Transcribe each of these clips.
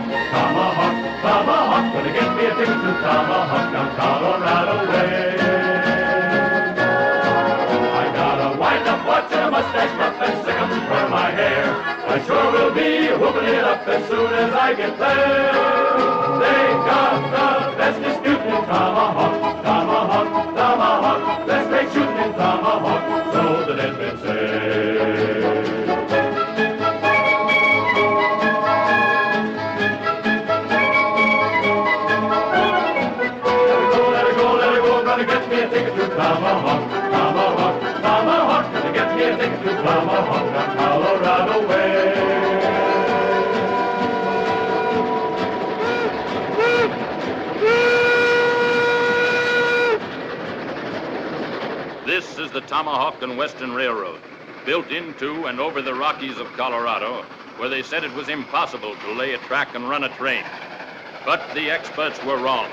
Tomahawk, Tomahawk, gonna get me a ticket to Tomahawk down Colorado way. I got a wind-up watch and a mustache puff and sick'em for my hair. I sure will be whooping it up as soon as I get there. They got the best dispute in Tomahawk, Tomahawk, Tomahawk. Let's make shooting in Tomahawk, so the dead men say. Get me a ticket to Tomahawk, Tomahawk, Tomahawk. Gonna get me a ticket to Tomahawk down Colorado way. This is the Tomahawk and Western Railroad, built into and over the Rockies of Colorado, where they said it was impossible to lay a track and run a train. But the experts were wrong.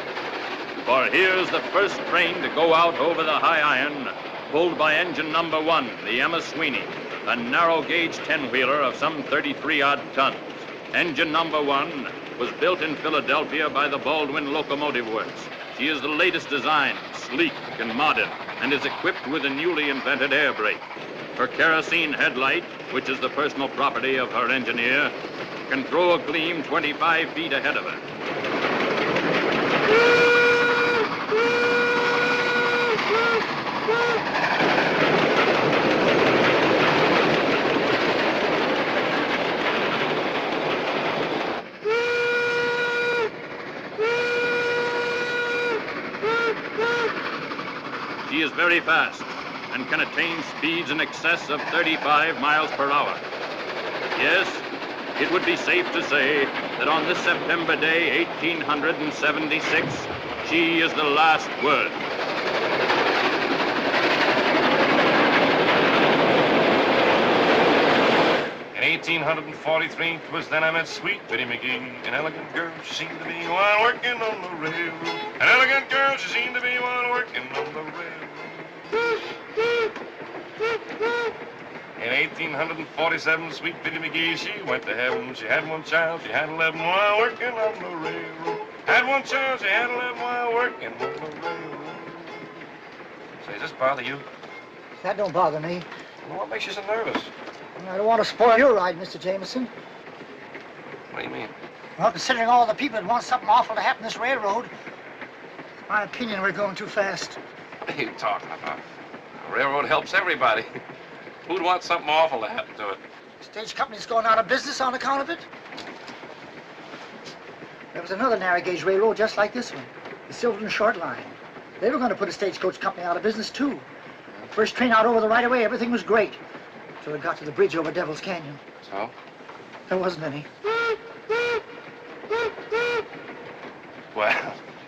For here's the first train to go out over the high iron, pulled by engine number 1, the Emma Sweeney, a narrow-gauge 10-wheeler of some 33-odd tons. Engine number 1 was built in Philadelphia by the Baldwin Locomotive Works. She is the latest design, sleek and modern, and is equipped with a newly invented air brake. Her kerosene headlight, which is the personal property of her engineer, can throw a gleam 25 feet ahead of her. She is very fast and can attain speeds in excess of 35 miles per hour. Yes, it would be safe to say that on this September day, 1876, she is the last word. In 1843, 'twas then I met sweet Biddy McGee, an elegant girl she seemed to be while working on the railroad. An elegant girl she seemed to be while working on the railroad. In 1847, sweet Biddy McGee, she went to heaven. She had one child, she had 11 while working on the railroad. Had one child, she had 11 while working on the railroad. Say, does this bother you? That don't bother me. Well, what makes you so nervous? I don't want to spoil your ride, Mr. Jameson. What do you mean? Well, considering all the people that want something awful to happen this railroad, in my opinion, we're going too fast. What are you talking about? The railroad helps everybody. Who'd want something awful to happen to it? Stage company's going out of business on account of it. There was another narrow gauge railroad just like this one, the Silverton Short Line. They were going to put a stagecoach company out of business, too. First train out over the right-of-way, everything was great. Till it got to the bridge over Devil's Canyon. So? There wasn't any. Well,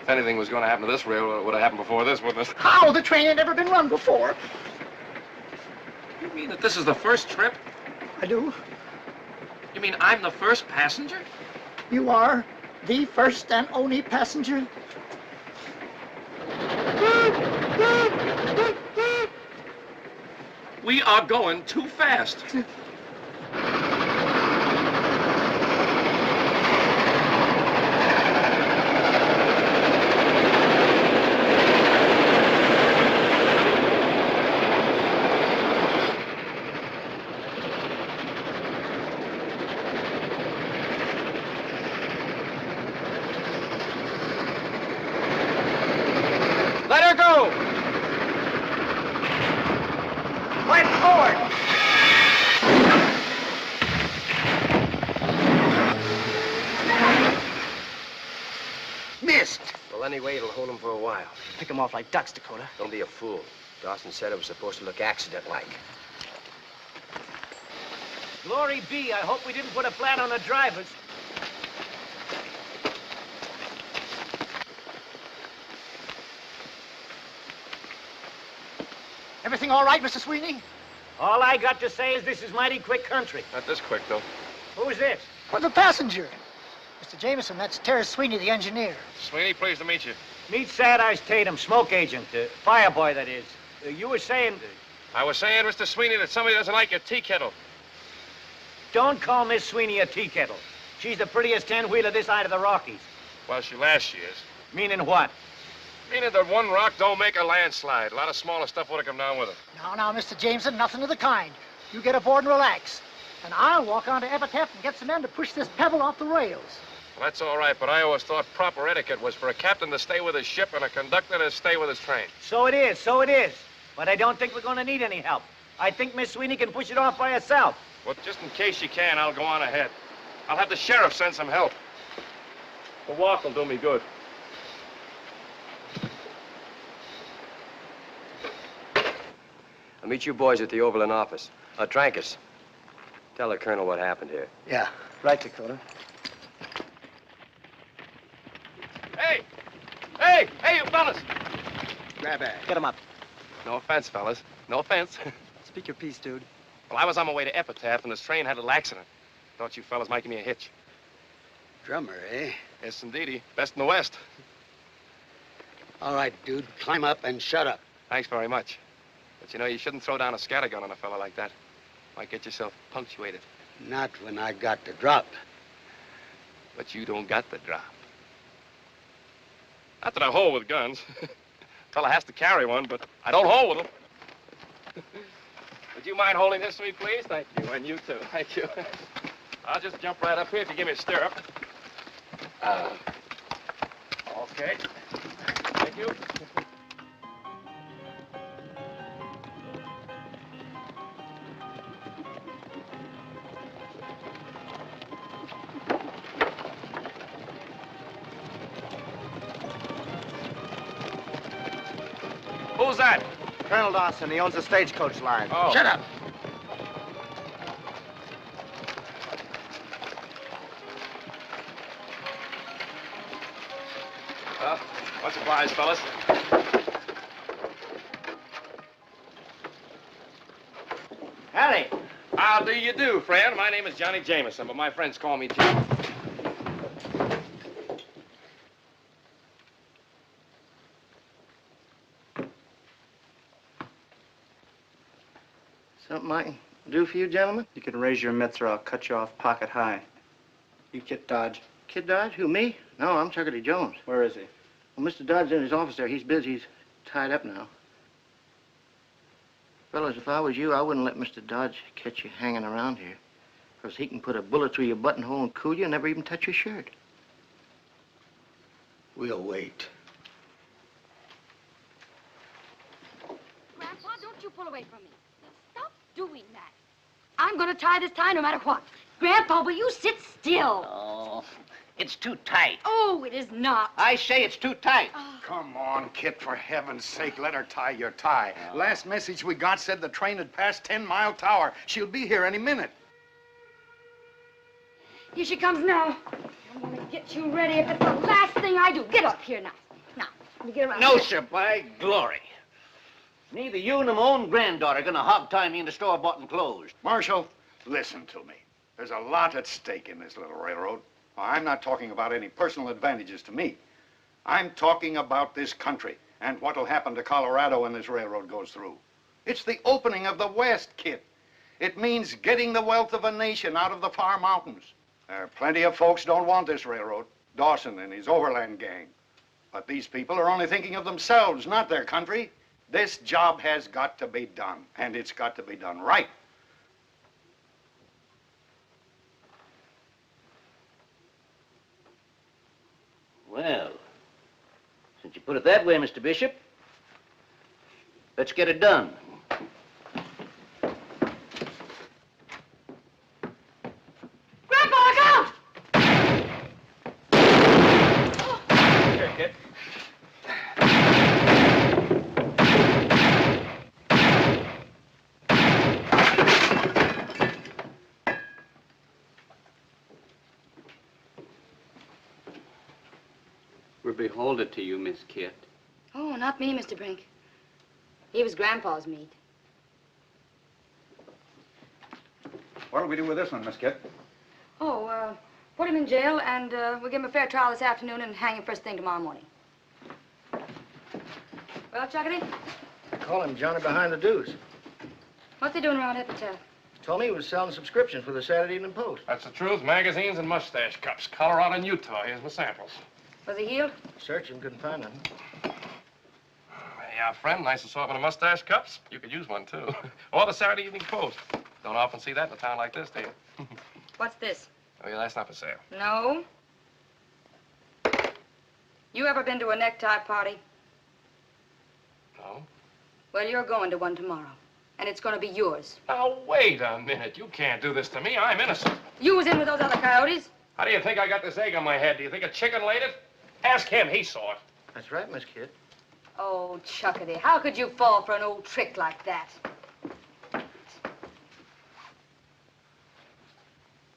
if anything was going to happen to this railroad, it would have happened before this, wouldn't it? How? The train had never been run before. You mean that this is the first trip? I do. You mean I'm the first passenger? You are the first and only passenger. We are going too fast. Let her go! Right forward! Missed! Well, anyway, it'll hold them for a while. Pick them off like ducks, Dakota. Don't be a fool. Dawson said it was supposed to look accident-like. Glory be, I hope we didn't put a flat on the drivers. Everything all right, Mr. Sweeney? All I got to say is this is mighty quick country. Not this quick, though. Who's this? Well, the passenger. Mr. Jameson, that's Terrace Sweeney, the engineer. Sweeney, pleased to meet you. Meet Sad Eyes Tatum, smoke agent, fire boy, that is. You were saying... I was saying, Mr. Sweeney, that somebody doesn't like your tea kettle. Don't call Miss Sweeney a tea kettle. She's the prettiest 10-wheeler this side of the Rockies. Well, last year's. Meaning what? Meaning that one rock don't make a landslide. A lot of smaller stuff would have come down with it. Now, Mr. Jameson, nothing of the kind. You get aboard and relax. And I'll walk on to Epitaph and get some men to push this pebble off the rails. Well, that's all right, but I always thought proper etiquette was for a captain to stay with his ship and a conductor to stay with his train. So it is, so it is. But I don't think we're going to need any help. I think Miss Sweeney can push it off by herself. Well, just in case she can, I'll go on ahead. I'll have the sheriff send some help. The walk will do me good. I'll meet you boys at the Overland office. Trancas, tell the colonel what happened here. Yeah, right, Dakota. Hey! Hey! Hey, you fellas! Grab it. Get him up. No offense, fellas. No offense. Speak your piece, dude. Well, I was on my way to Epitaph, and this train had a little accident. Thought you fellas might give me a hitch. Drummer, eh? Yes, indeedy. Best in the West. All right, dude. Climb up and shut up. Thanks very much. But you know, you shouldn't throw down a scattergun on a fella like that. Might get yourself punctuated. Not when I got the drop. But you don't got the drop. Not that I hold with guns. Fella has to carry one, but I don't hold with them. Would you mind holding this for me, please? Thank you, and you too. Thank you. I'll just jump right up here if you give me a stirrup. Okay. Thank you. Who's that? Colonel Dawson, he owns the stagecoach line. Oh. Shut up. Well, much obliged, fellas. Harry! How do you do, friend? My name is Johnny Jameson, but my friends call me Jim. Something I can do for you, gentlemen? You can raise your mitts or I'll cut you off pocket high. You Kid Dodge. Kid Dodge? Who, me? No, I'm Chuckity Jones. Where is he? Well, Mr. Dodge's in his office there. He's busy. He's tied up now. Fellas, if I was you, I wouldn't let Mr. Dodge catch you hanging around here. Because he can put a bullet through your buttonhole and cool you and never even touch your shirt. We'll wait. Grandpa, don't you pull away from me. Stop doing that. I'm going to tie this tie no matter what. Grandpa, will you sit still? Oh, it's too tight. Oh, it is not. I say it's too tight. Come on, Kit, for heaven's sake, let her tie your tie. Last message we got said the train had passed 10 Mile Tower. She'll be here any minute. Here she comes now. I'm going to get you ready if it's the last thing I do. Get up here now. Now, let me get around. No, sir, by glory. Neither you nor my own granddaughter are gonna hog-tie me into store-bought and clothes. Marshal, listen to me. There's a lot at stake in this little railroad. Well, I'm not talking about any personal advantages to me. I'm talking about this country and what'll happen to Colorado when this railroad goes through. It's the opening of the West, Kit. It means getting the wealth of a nation out of the far mountains. There are plenty of folks don't want this railroad. Dawson and his overland gang. But these people are only thinking of themselves, not their country. This job has got to be done, and it's got to be done right. Well, since you put it that way, Mr. Bishop, let's get it done. Grandpa, look out! Here, kid. We're beholden to you, Miss Kit. Oh, not me, Mr. Brink. He was Grandpa's meat. What'll we do with this one, Miss Kit? Oh, put him in jail, and we'll give him a fair trial this afternoon and hang him first thing tomorrow morning. Well, Chuckity, Call him Johnny Behind the Deuce. what's he doing around Epitaph? Told me he was selling subscriptions for the Saturday Evening Post. That's the truth. Magazines and mustache cups. Colorado and Utah. Here's my samples. Was he healed? Searched him, couldn't find him. Hey, friend, nice assortment of mustache cups. You could use one, too. Or the Saturday Evening Post. Don't often see that in a town like this, do you? What's this? Oh, yeah, that's not for sale. No. You ever been to a necktie party? No. Well, you're going to one tomorrow. And it's going to be yours. Now, wait a minute. You can't do this to me. I'm innocent. You was in with those other coyotes? How do you think I got this egg on my head? Do you think a chicken laid it? Ask him. He saw it. That's right, Miss Kid. Oh, Chuckity, how could you fall for an old trick like that?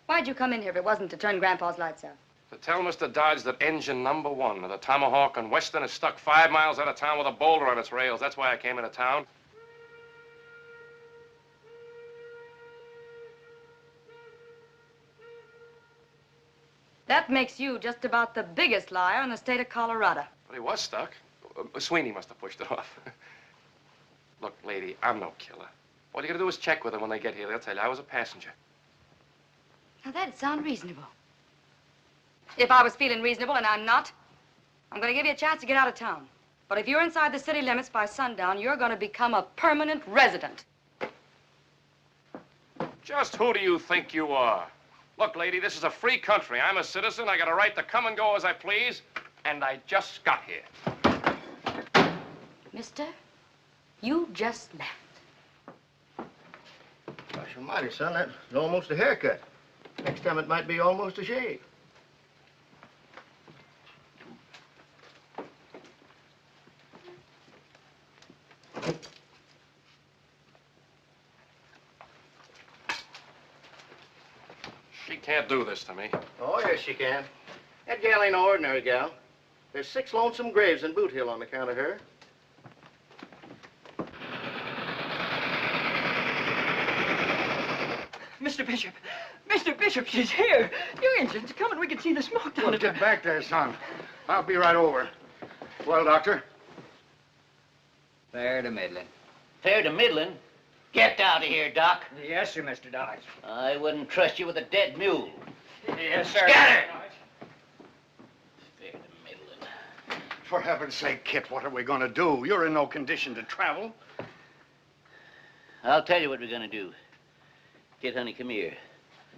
Why'd you come in here if it wasn't to turn Grandpa's lights out? To tell Mr. Dodge that engine #1 of the Tomahawk and Western is stuck 5 miles out of town with a boulder on its rails. That's why I came into town. That makes you just about the biggest liar in the state of Colorado. But he was stuck. Sweeney must have pushed it off. Look, lady, I'm no killer. All you gotta do is check with them when they get here. They'll tell you I was a passenger. Now, that'd sound reasonable. If I was feeling reasonable, and I'm not, I'm going to give you a chance to get out of town. But if you're inside the city limits by sundown, you're going to become a permanent resident. Just who do you think you are? Look, lady, this is a free country. I'm a citizen. I got a right to come and go as I please, and I just got here. Mister, you just left. Gosh almighty, son, that's almost a haircut. Next time it might be almost a shave. She can't do this to me. Oh, yes, she can. That gal ain't no ordinary gal. There's 6 lonesome graves in Boot Hill on account of her. Mr. Bishop! Mr. Bishop, she's here! You Indians, come and we can see the smoke down Well, at get back there, son. I'll be right over. Well, Doctor? Fair to middling. Fair to middling? Get out of here, Doc. Yes, sir, Mr. Dodge. I wouldn't trust you with a dead mule. Yes, sir. Scatter! Fair to middling. For heaven's sake, Kit, what are we going to do? You're in no condition to travel. I'll tell you what we're gonna do. Kid, honey, come here.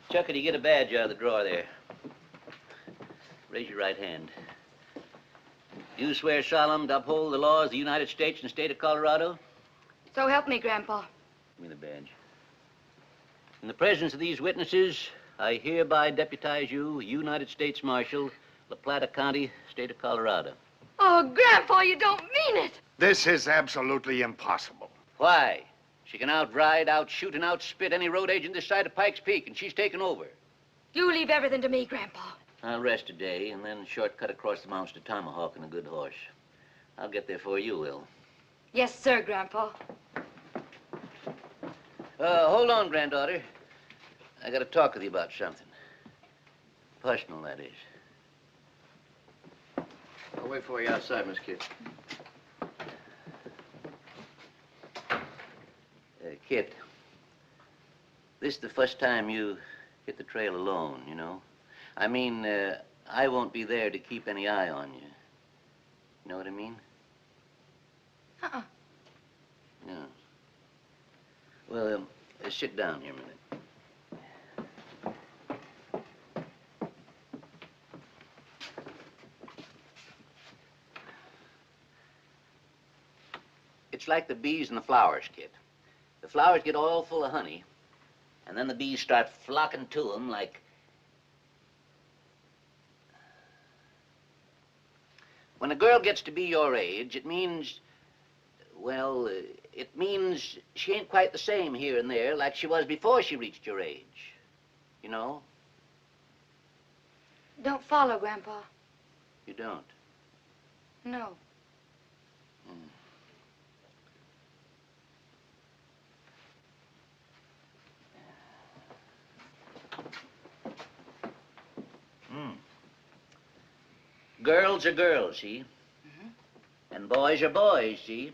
Chuckity, get a badge out of the drawer there. Raise your right hand. Do you swear solemn to uphold the laws of the United States and the state of Colorado? So help me, Grandpa. Give me the badge. In the presence of these witnesses, I hereby deputize you United States Marshal, La Plata County, state of Colorado. Oh, Grandpa, you don't mean it. This is absolutely impossible. Why? She can outride, outshoot, and outspit any road agent this side of Pikes Peak, and she's taken over. You leave everything to me, Grandpa. I'll rest a day, and then shortcut across the mountains to Tomahawk on a good horse. I'll get there before you will. Yes, sir, Grandpa. Hold on, granddaughter. I got to talk with you about something. Personal, that is. I'll wait for you outside, Miss Kid. Kit, this is the first time you hit the trail alone, you know? I mean, I won't be there to keep any eye on you. You know what I mean? Uh-uh. No. Well, sit down here a minute. It's like the bees and the flowers, Kit. The flowers get all full of honey, and then the bees start flocking to them like... When a girl gets to be your age, it means... Well, it means she ain't quite the same here and there like she was before she reached your age. You know? Don't follow, Grandpa. You don't? No. Girls are girls, see? And boys are boys, see?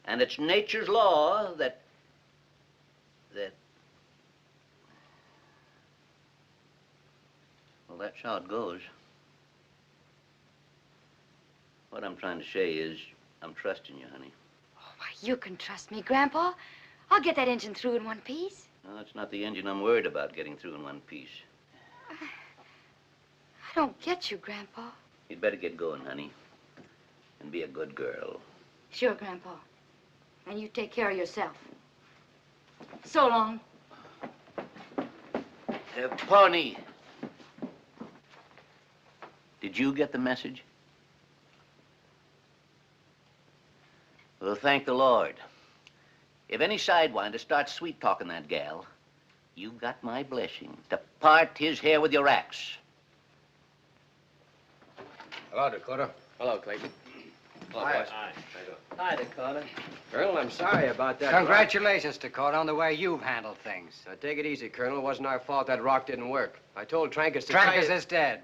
And it's nature's law that... that's how it goes. What I'm trying to say is, I'm trusting you, honey. Why, you can trust me, Grandpa. I'll get that engine through in one piece. No, it's not the engine I'm worried about getting through in one piece. I don't get you, Grandpa. You'd better get going, honey, and be a good girl. Sure, Grandpa. And you take care of yourself. So long. Pony. Did you get the message? Well, thank the Lord. If any sidewinder starts sweet-talking that gal, you got my blessing to part his hair with your axe. Hello, Dakota. Hello, Clayton. Hello, boys. Hi, Dakota. Colonel, I'm sorry about that. Congratulations, Dakota, on the way you've handled things. Take it easy, Colonel. It wasn't our fault that rock didn't work. I told Trancas to Trancas is dead.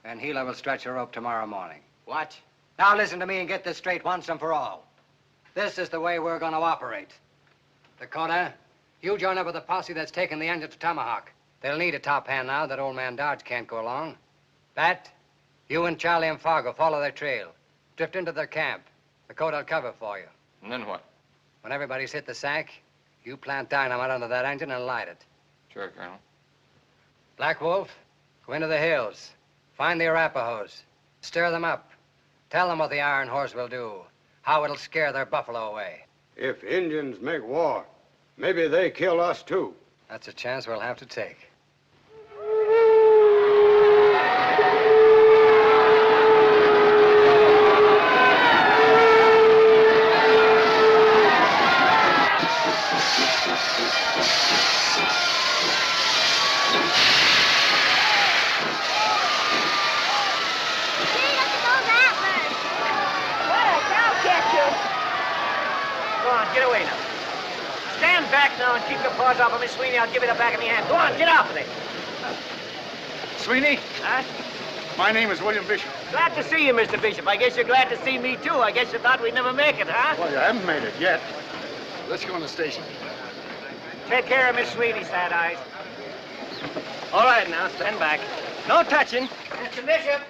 And Healer will stretch a rope tomorrow morning. What? Now listen to me and get this straight once and for all. This is the way we're going to operate. Dakota, you join up with the posse that's taking the engine to Tomahawk. They'll need a top hand now that old man Dodge can't go along. Bat, you and Charlie and Fargo follow their trail. Drift into their camp. Dakota will cover for you. And then what? When everybody's hit the sack, you plant dynamite under that engine and light it. Sure, Colonel. Black Wolf, go into the hills. Find the Arapahoes. Stir them up. Tell them what the Iron Horse will do. How it'll scare their buffalo away. If Indians make war, maybe they kill us too. That's a chance we'll have to take. Get away now. Stand back now and keep your paws off of Miss Sweeney. I'll give you the back of my hand. Go on, get off of it. Sweeney? Huh? My name is William Bishop. Glad to see you, Mr. Bishop. I guess you're glad to see me, too. I guess you thought we'd never make it, huh? Well, you haven't made it yet. Let's go on the station. Take care of Miss Sweeney, Sad Eyes. All right, now, stand back. No touching. Mr. Bishop.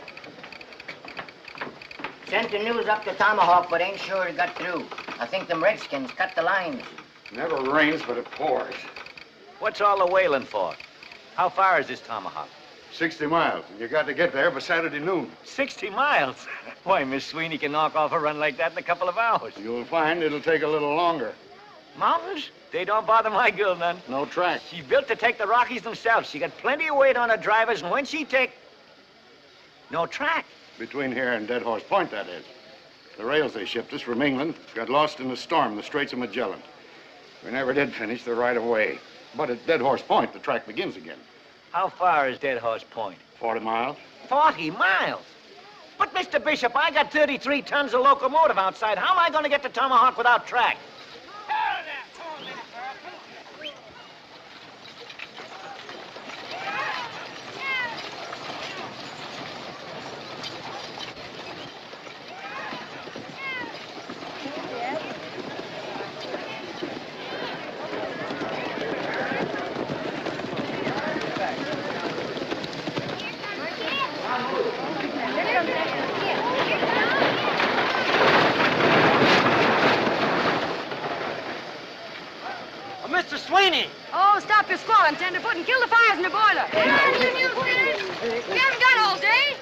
Sent the news up to Tomahawk, but ain't sure it got through. I think them Redskins cut the lines. Never rains, but it pours. What's all the wailing for? How far is this Tomahawk? 60 miles. And you got to get there by Saturday noon. 60 miles? Why, Miss Sweeney can knock off a run like that in a couple of hours. You'll find it'll take a little longer. Mountains? They don't bother my girl none. No track. She's built to take the Rockies themselves. She got plenty of weight on her drivers, and when she take... No track. Between here and Dead Horse Point, that is. The rails they shipped us from England got lost in a storm in the Straits of Magellan. We never did finish the right-of-way. But at Dead Horse Point, the track begins again. How far is Dead Horse Point? 40 miles. 40 miles? But, Mr. Bishop, I got 33 tons of locomotive outside. How am I going to get to Tomahawk without track? Mr. Sweeney! Oh, stop your squalling, tenderfoot, and kill the fires in the boiler. We haven't got all day.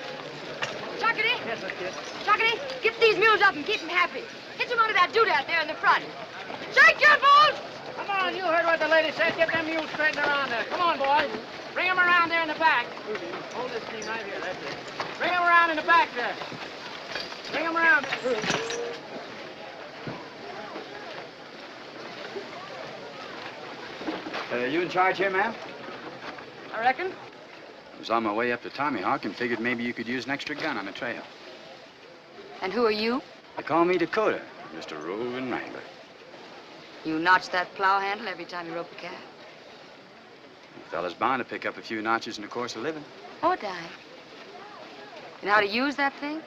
Chuckity? Yes, sir, kid. Chuckity, get these mules up and keep them happy. Hit them under that doodad there in the front. Shake your bulls! Come on, you heard what the lady said. Get them mules straightened around there. Come on, boys. Bring them around there in the back. Hold this thing right here, that's it. Bring them around in the back there. Bring them around. You in charge here, ma'am? I reckon. I was on my way up to Tomahawk and figured maybe you could use an extra gun on the trail. And who are you? They call me Dakota, just a roving wrangler. You notch that plow handle every time you rope a calf. A fella's bound to pick up a few notches in the course of living. Oh, die. And how to use that thing?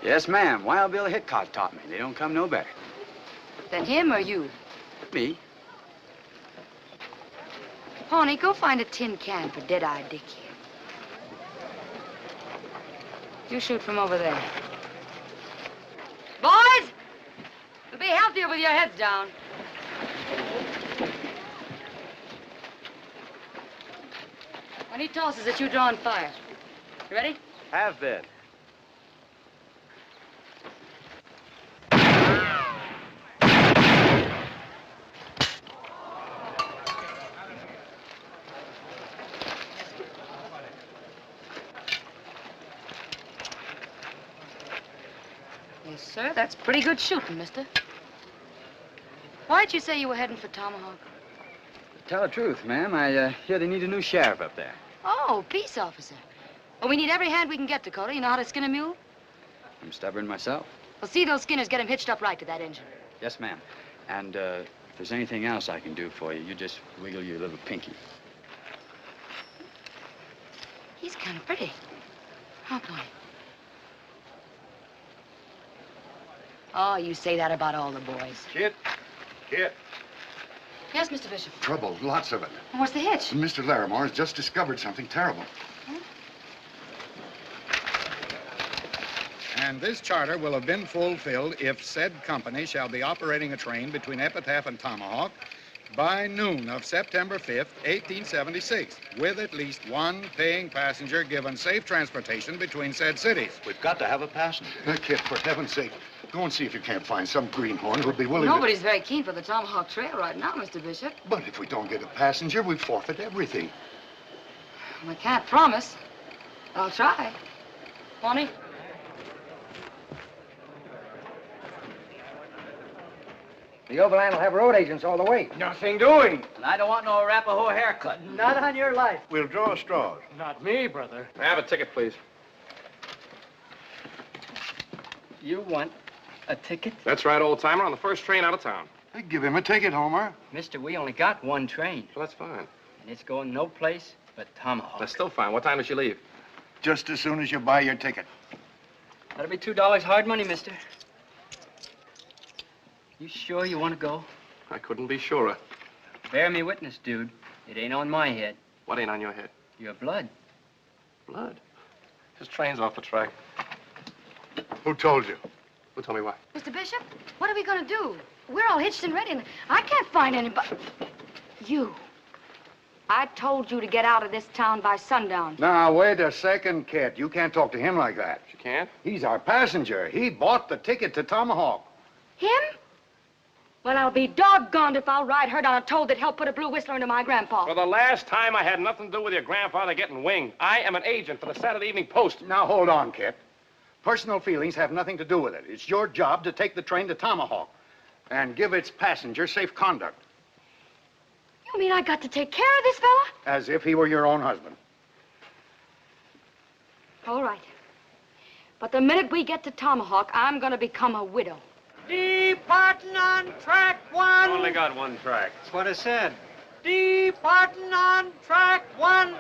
Yes, ma'am. Wild Bill Hickok taught me. They don't come no better. Then him or you? Me? Pawnee, go find a tin can for Dead-Eye Dick here. You shoot from over there. Boys! You'll be healthier with your heads down. When he tosses it, you draw and fire. You ready? Have been. Yes, sir. That's pretty good shooting, mister. Why'd you say you were heading for Tomahawk? Tell the truth, ma'am. I hear they need a new sheriff up there. Oh, peace officer. Well, we need every hand we can get, Dakota. You know how to skin a mule? I'm stubborn myself. Well, see those skinners get him hitched up right to that engine. Yes, ma'am. And if there's anything else I can do for you, you just wiggle your little pinky. He's kind of pretty. How come? Oh, you say that about all the boys. Kit. Yes, Mr. Bishop. Trouble, lots of it. Well, what's the hitch? Mr. Larimore has just discovered something terrible. Huh? And this charter will have been fulfilled if said company shall be operating a train between Epitaph and Tomahawk by noon of September 5th, 1876, with at least one paying passenger given safe transportation between said cities. We've got to have a passenger. Kit, for heaven's sake, go and see if you can't find some greenhorn who'd be willing Nobody's very keen for the Tomahawk Trail right now, Mr. Bishop. But if we don't get a passenger, we forfeit everything. We can't promise. I'll try. Bonnie? The Overland will have road agents all the way. Nothing doing. And I don't want no Arapaho haircut. Not on your life. We'll draw straws. Not me, brother. I have a ticket, please. You want a ticket? That's right, old timer, on the first train out of town. Hey, give him a ticket, Homer. Mister, we only got one train. Well, that's fine. And it's going no place but Tomahawk. That's still fine. What time does she leave? Just as soon as you buy your ticket. That'll be $2 hard money, mister. You sure you want to go? I couldn't be surer. Bear me witness, dude. It ain't on my head. What ain't on your head? Your blood. Blood? His train's off the track. Who told you? Who told me what? Mr. Bishop, what are we going to do? We're all hitched and ready, and I can't find anybody. You. I told you to get out of this town by sundown. Now, wait a second, Kit. You can't talk to him like that. She can't? He's our passenger. He bought the ticket to Tomahawk. Him? Well, I'll be doggoned if I'll ride herd on a toad that helped put a blue whistler into my grandpa. For the last time, I had nothing to do with your grandfather getting winged. I am an agent for the Saturday Evening Post. Now, hold on, Kit. Personal feelings have nothing to do with it. It's your job to take the train to Tomahawk and give its passenger safe conduct. You mean I got to take care of this fella? As if he were your own husband. All right. But the minute we get to Tomahawk, I'm going to become a widow. Departing on track one. Only got one track. That's what I said. Departing on track one.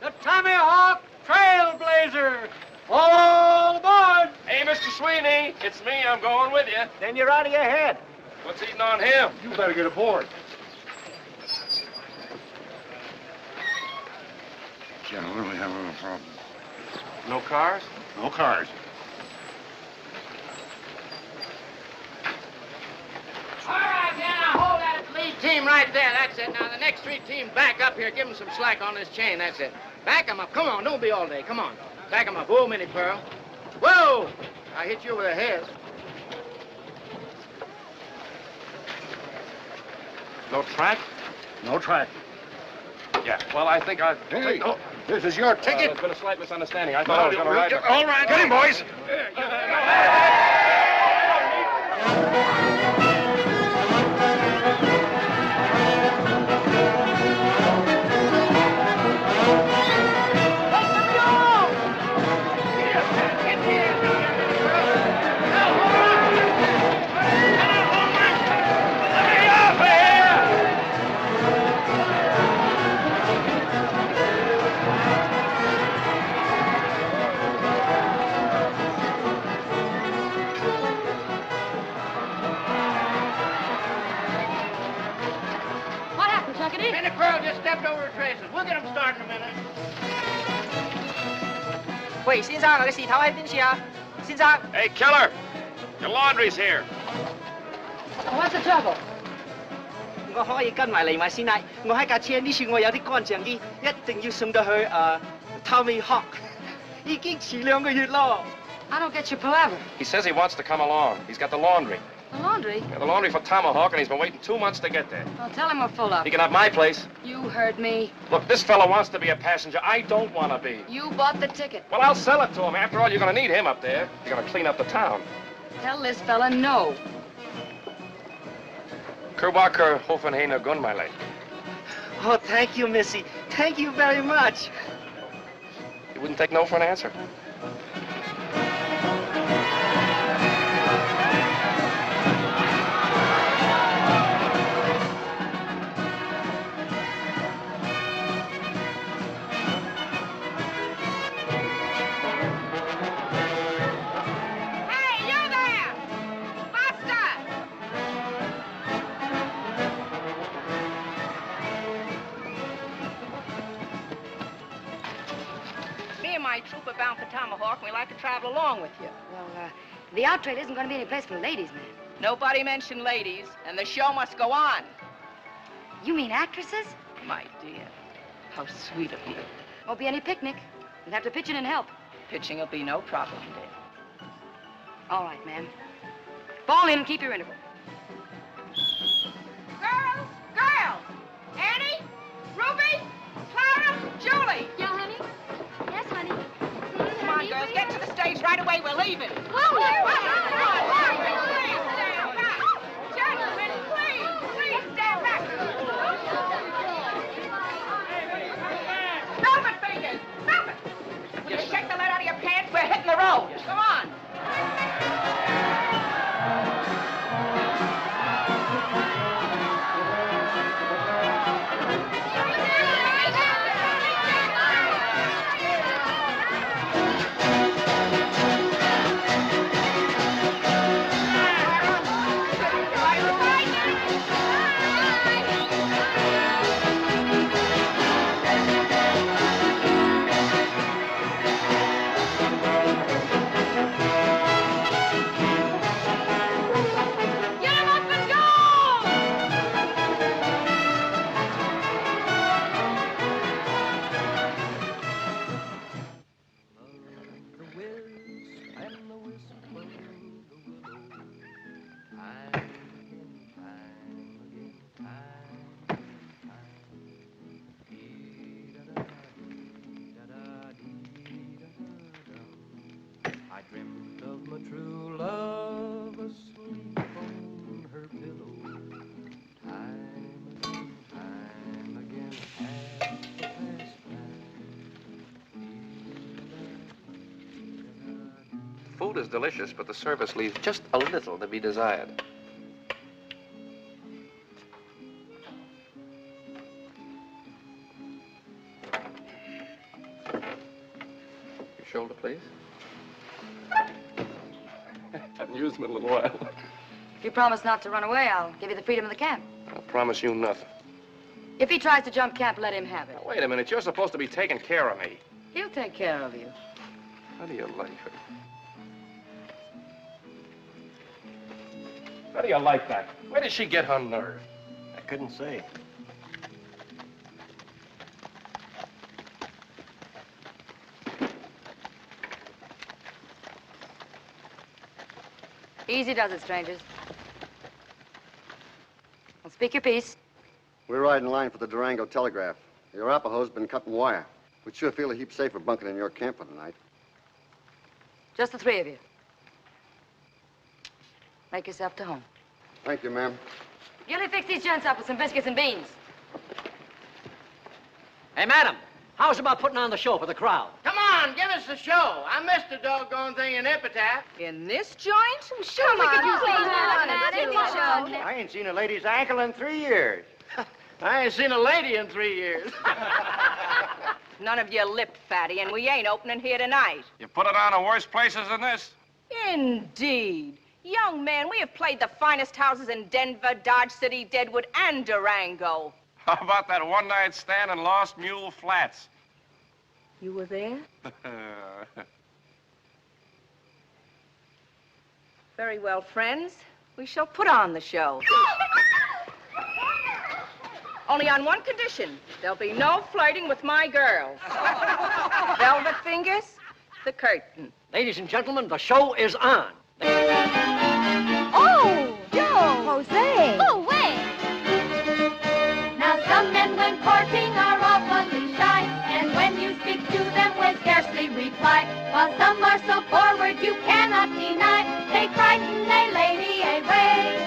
The Tomahawk Trailblazer. All aboard. Hey, Mr. Sweeney, it's me. I'm going with you. Then you're out of your head. What's eating on him? You better get aboard. Gentlemen, we have a problem. No cars? No cars. All right, now hold that lead team right there. That's it. Now the next three teams back up here. Give them some slack on this chain. That's it. Back them up. Come on. Don't be all day. Come on. Back them up. Whoa, Minnie Pearl. Whoa! I hit you with a head. No track? No track. Yeah. Well, I think I... Hey, this is your ticket. There's been a slight misunderstanding. I thought I was going to ride... All right. Get him, boys. Minnie Pearl just stepped over the traces. We'll get them started in a minute. 喂，先生，你嘅事頭喺邊處啊？先生。Hey, killer! Your laundry's here. What's the trouble? 我可以跟埋嚟埋先啦。我喺架車呢處，我有啲乾淨衣，一定要送到去Tomahawk。已經遲2個月咯。I don't get your palaver. He says he wants to come along. He's got the laundry. The laundry? Yeah, the laundry for Tomahawk, and he's been waiting 2 months to get there. Well, tell him we're full up. He can have my place. You heard me. Look, this fella wants to be a passenger. I don't want to be. You bought the ticket. Well, I'll sell it to him. After all, you're going to need him up there. You're going to clean up the town. Tell this fella no. Kerwaker Hoffenheiner gun, my lady. Oh, thank you, Missy. Thank you very much. You wouldn't take no for an answer? Hey, you there! Baxter! Me and my troop are bound for Tomahawk, and we'd like to travel along with you. Well, the out trade isn't going to be any place for ladies, man. Nobody mentioned ladies, and the show must go on. You mean actresses? My dear, how sweet of you. Won't be any picnic. You'll have to pitch in and help. Pitching will be no problem, dear. All right, ma'am. Fall in and keep your interval. Girls! Girls! Annie? Ruby? Clara? Julie? Yeah, honey? Yes, honey. Come on, girls, get to the stage right away. We're leaving. Gentlemen, please stand back. Stop it, fingers. Stop it. Will you shake the lead out of your pants? We're hitting the road. Come on. I dreamt of my true love asleep on her pillow. Time again, at the past Food is delicious, but the service leaves just a little to be desired. Your shoulder, please. Haven't used them in a little while. If you promise not to run away, I'll give you the freedom of the camp. I'll promise you nothing. If he tries to jump camp, let him have it. Now, wait a minute. You're supposed to be taking care of me. He'll take care of you. How do you like her? How do you like that? Where did she get her nerve? I couldn't say. Easy does it, strangers. Well, speak your piece. We're riding line for the Durango telegraph. The Arapahoe's been cutting wire. We'd sure feel a heap safer bunking in your camp for the night. Just the three of you. Make yourself to home. Thank you, ma'am. Gilly, fix these gents up with some biscuits and beans. Hey, madam, how's about putting on the show for the crowd? Come on, give us the show. I missed the doggone thing in Epitaph. In this joint? Sure, Come on, I ain't seen a lady's ankle in 3 years. I ain't seen a lady in 3 years. None of you lip fatty, and we ain't opening here tonight. You put it on in worse places than this? Indeed. Young man, we have played the finest houses in Denver, Dodge City, Deadwood, and Durango. How about that one-night stand in Lost Mule Flats? You were there? Very well, friends. We shall put on the show. Only on one condition. There'll be no flirting with my girls. Velvet fingers, the curtain. Ladies and gentlemen, the show is on. Oh, Joe. Jose. Oh, wait. Now, some men when courting are awfully shy, and when you speak to them will scarcely reply. While some are so forward you cannot deny, they frighten a lady away.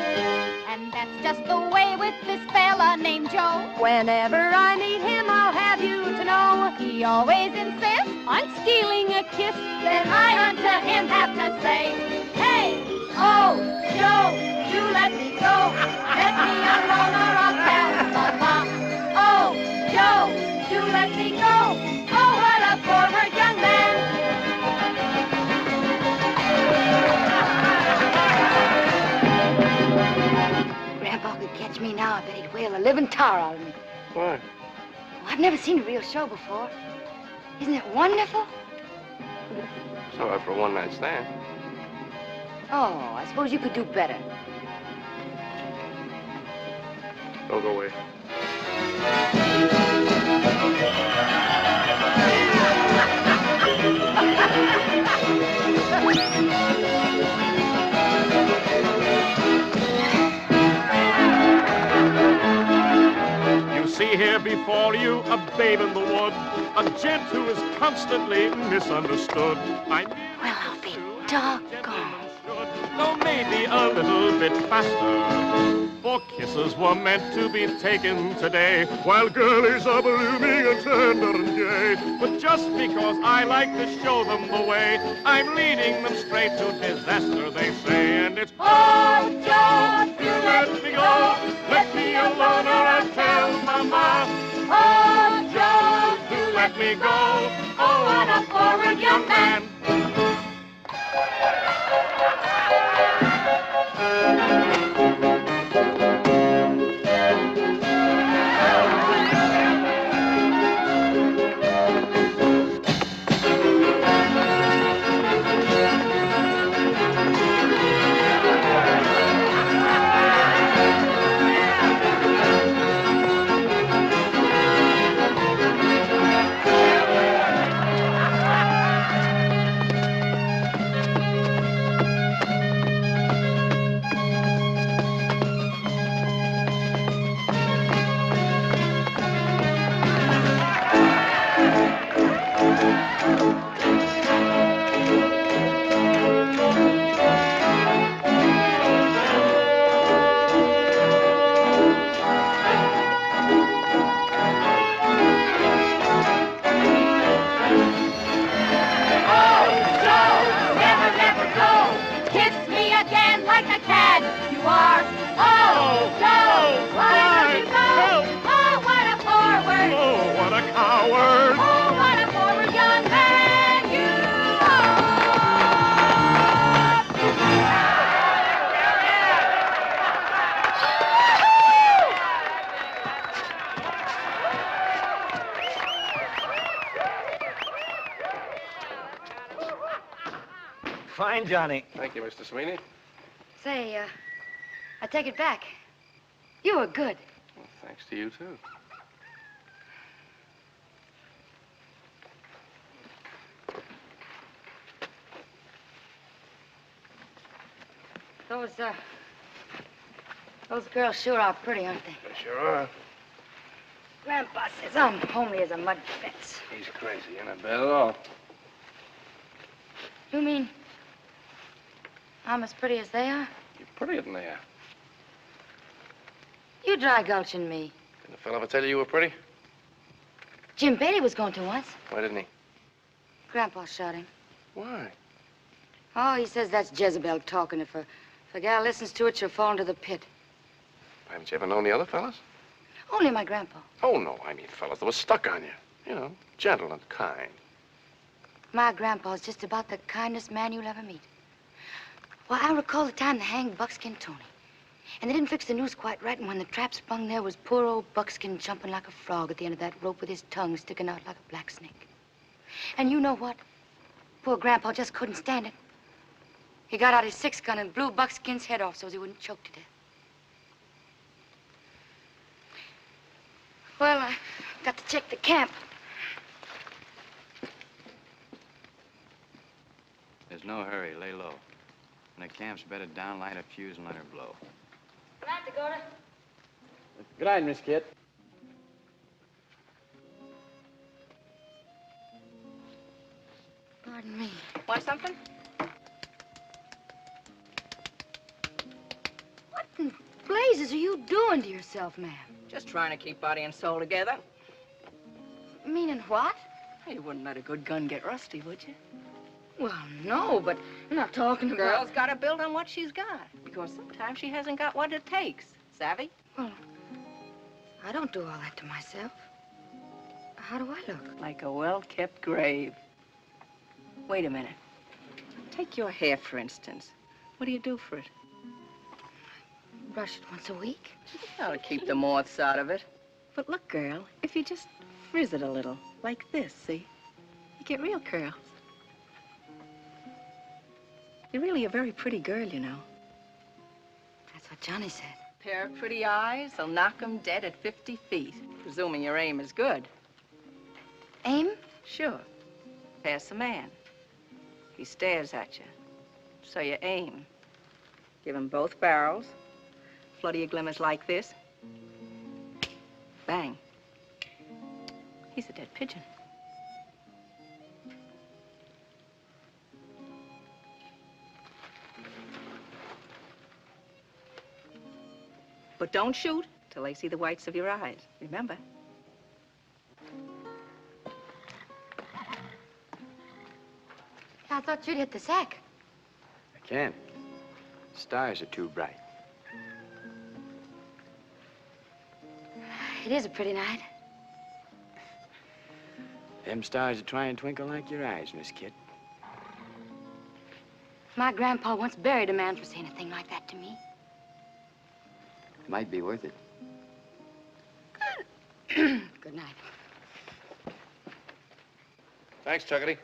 And that's just the way with this fella named Joe. Whenever I meet him, I'll have you to know, he always insists on stealing a kiss. Then I unto him have to say, hey, oh, Joe, you let me go. Let me alone or I'll tell Mama. Oh, Joe, you let me go. Oh, what a forward young man. Grandpa could catch me now, I bet he'd whale a living tar out of me. Why? Oh, I've never seen a real show before. Isn't it wonderful? It's all right for a one-night stand. Oh, I suppose you could do better. Don't go away. You see here before you a babe in the wood, a gent who is constantly misunderstood. I Well, I'll be doggone. though maybe a little bit faster. For kisses were meant to be taken today, while girlies are blooming and tender and gay. But just because I like to show them the way, I'm leading them straight to disaster, they say. And it's, Oh, Joe, you let me go, let me alone or I'll tell Mama. Oh, Joe, do let me go, oh, what a forward young man. Fine, Johnny. Thank you, Mr. Sweeney. Say, I take it back. You were good. Well, thanks to you, too. Those girls sure are pretty, aren't they? They sure are. Grandpa says I'm homely as a mud fence. He's crazy. You're not bad at all. You mean I'm as pretty as they are? You're prettier than they are. You dry gulching me. Didn't the fellow ever tell you you were pretty? Jim Bailey was going to once. Why didn't he? Grandpa shot him. Why? Oh, he says that's Jezebel talking. If a gal listens to it, she'll fall into the pit. Haven't you ever known the other fellas? Only my grandpa. Oh, no. I mean fellas that were stuck on you. You know, gentle and kind. My grandpa's just about the kindest man you'll ever meet. Well, I recall the time they hanged Buckskin Tony. And they didn't fix the noose quite right, and when the trap spun, there was poor old Buckskin jumping like a frog at the end of that rope with his tongue sticking out like a black snake. And you know what? Poor Grandpa just couldn't stand it. He got out his 6-gun and blew Buckskin's head off so he wouldn't choke to death. Well, I got to check the camp. There's no hurry. Lay low. When the camp's bedded down, light a fuse and let her blow. Good night, Dakota. Good night, Miss Kit. Pardon me. Want something? What in blazes are you doing to yourself, ma'am? Just trying to keep body and soul together. Meaning what? You wouldn't let a good gun get rusty, would you? Well, no, but I'm not talking The about... girl's got to build on what she's got, because sometimes she hasn't got what it takes. Savvy? Well, I don't do all that to myself. How do I look? Like a well-kept grave. Wait a minute. Take your hair, for instance. What do you do for it? Brush it once a week. That'll keep the moths out of it. But look, girl, if you just frizz it a little, like this, see? You get real curls. You're really a very pretty girl, you know. That's what Johnny said. Pair of pretty eyes will knock 'em dead at 50 feet, presuming your aim is good. Aim? Sure. Pass the man. He stares at you. So you aim. Give him both barrels. Flutter your glimmers like this. Bang. He's a dead pigeon. But don't shoot till they see the whites of your eyes. Remember? I thought you'd hit the sack. I can't. Stars are too bright. It is a pretty night. Them stars are trying to twinkle like your eyes, Miss Kit. My grandpa once buried a man for saying a thing like that to me. Might be worth it. Good night. Thanks, Chuckity.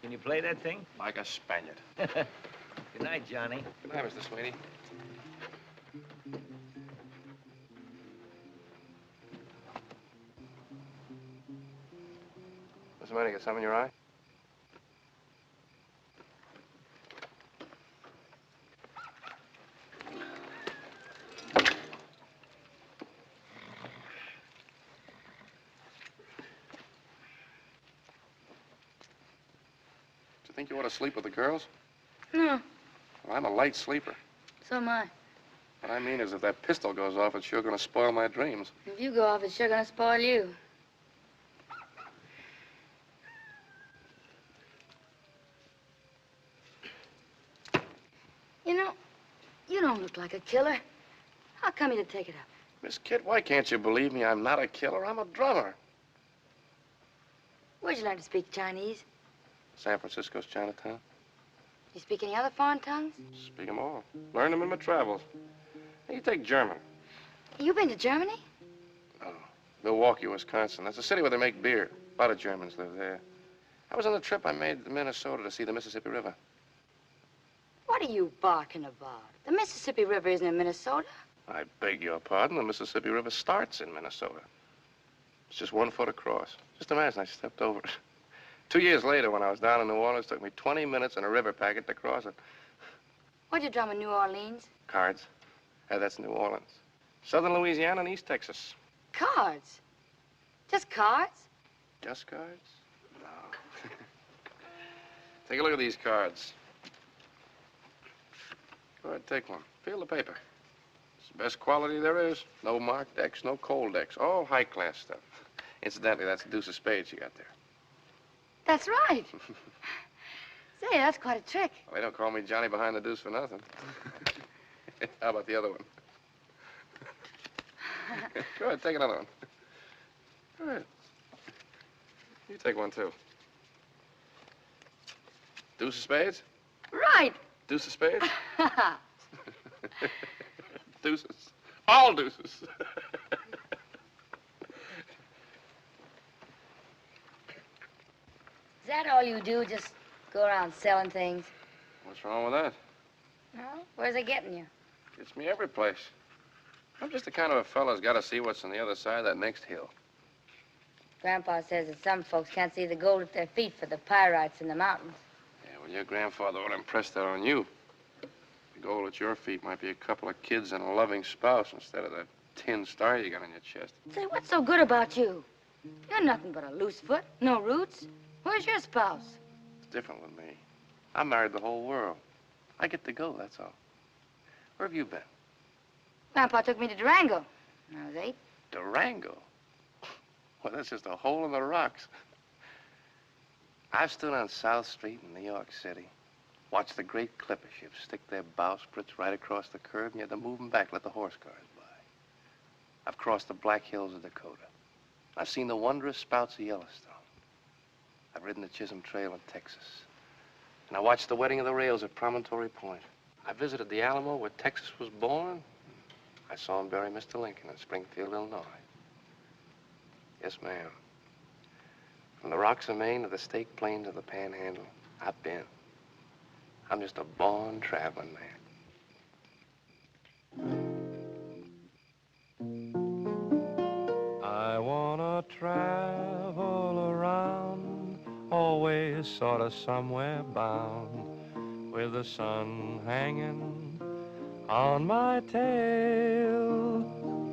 Can you play that thing? Like a Spaniard. Good night, Johnny. Good night, Mr. Sweeney. What's the matter? You got something in your eye? Think you ought to sleep with the girls? No, Well, I'm a light sleeper. so am I. What I mean is if that pistol goes off, it's sure going to spoil my dreams. If you go off, it's sure gonna spoil you. You know, you don't look like a killer. How come you to take it up? Miss Kit, why can't you believe me? I'm not a killer. I'm a drummer. Where'd you learn to speak Chinese? San Francisco's Chinatown. You speak any other foreign tongues? Speak 'em all. Learned 'em in my travels. Hey, you take German. You been to Germany? Oh, Milwaukee, Wisconsin. That's a city where they make beer. A lot of Germans live there. I was on the trip I made to Minnesota to see the Mississippi River. What are you barking about? The Mississippi River isn't in Minnesota. I beg your pardon. The Mississippi River starts in Minnesota. It's just 1 foot across. Just imagine I stepped over it. 2 years later, when I was down in New Orleans, it took me 20 minutes and a river packet to cross it. What'd you drum in New Orleans? Cards. Yeah, that's New Orleans. Southern Louisiana and East Texas. Cards. Just cards? Just cards? No. Take a look at these cards. Go ahead, take one. Feel the paper. It's the best quality there is. No marked decks, no cold decks. All high-class stuff. Incidentally, that's a deuce of spades you got there. That's right. Say, that's quite a trick. Well, they don't call me Johnny behind the deuce for nothing. How about the other one? Go ahead, take another one. Go ahead. You take one, too. Deuce of spades? Right. Deuce of spades? Deuces. All deuces. Is that all you do, just go around selling things? What's wrong with that? Well, where's it getting you? Gets me every place. I'm just the kind of a fellow who's got to see what's on the other side of that next hill. Grandpa says that some folks can't see the gold at their feet for the pyrites in the mountains. Yeah, well, your grandfather ought to impress that on you. The gold at your feet might be a couple of kids and a loving spouse instead of that tin star you got on your chest. Say, what's so good about you? You're nothing but a loose foot, no roots. Where's your spouse? It's different with me. I married the whole world. I get to go, that's all. Where have you been? Grandpa took me to Durango when I was 8. Durango? Well, that's just a hole in the rocks. I've stood on South Street in New York City, watched the great clipper ships stick their bowsprits right across the curb, and you had to move them back, let the horse cars by. I've crossed the Black Hills of Dakota. I've seen the wondrous spouts of Yellowstone. I've ridden the Chisholm Trail in Texas. And I watched the wedding of the rails at Promontory Point. I visited the Alamo where Texas was born. I saw him bury Mr. Lincoln in Springfield, Illinois. Yes, ma'am. From the rocks of Maine to the Stake Plains of the Panhandle, I've been. I'm just a born traveling man. I wanna travel around, always sort of somewhere bound, with the sun hanging on my tail.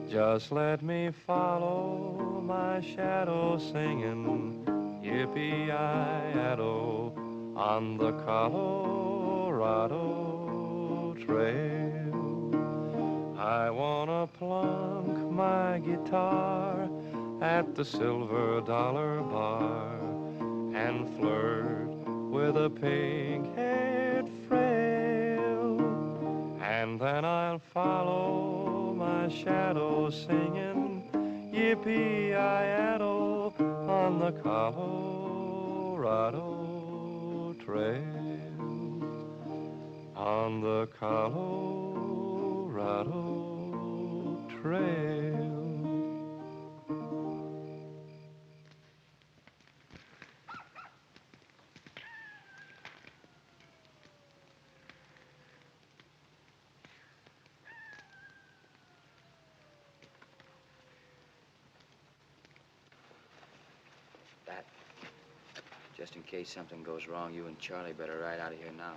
Just let me follow my shadow singing yippee-yi-yado on the Colorado Trail. I wanna plunk my guitar at the Silver Dollar Bar and flirt with a pink-haired frail. And then I'll follow my shadow singing yippee-yi-yado on the Colorado Trail. On the Colorado Trail. That, just in case something goes wrong, you and Charlie better ride out of here now.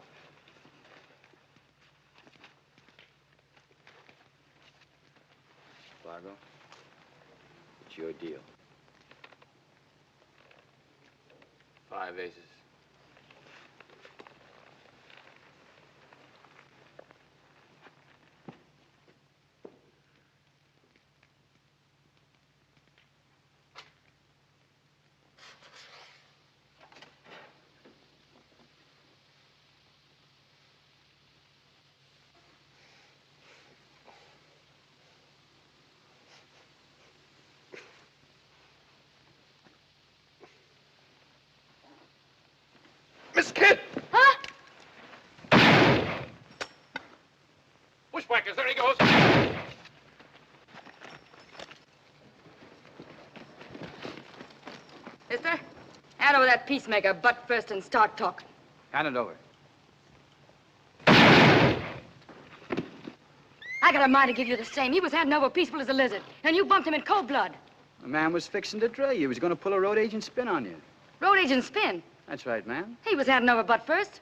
Fargo, it's your deal. 5 aces. Miss Kid! Huh? Bushwhackers, there he goes. Mister, hand over that peacemaker butt first and start talking. Hand it over. I got a mind to give you the same. He was handing over peaceful as a lizard, and you bumped him in cold blood. The man was fixing to drill you. He was going to pull a road agent spin on you. Road agent spin? That's right, ma'am. He was handing over butt first.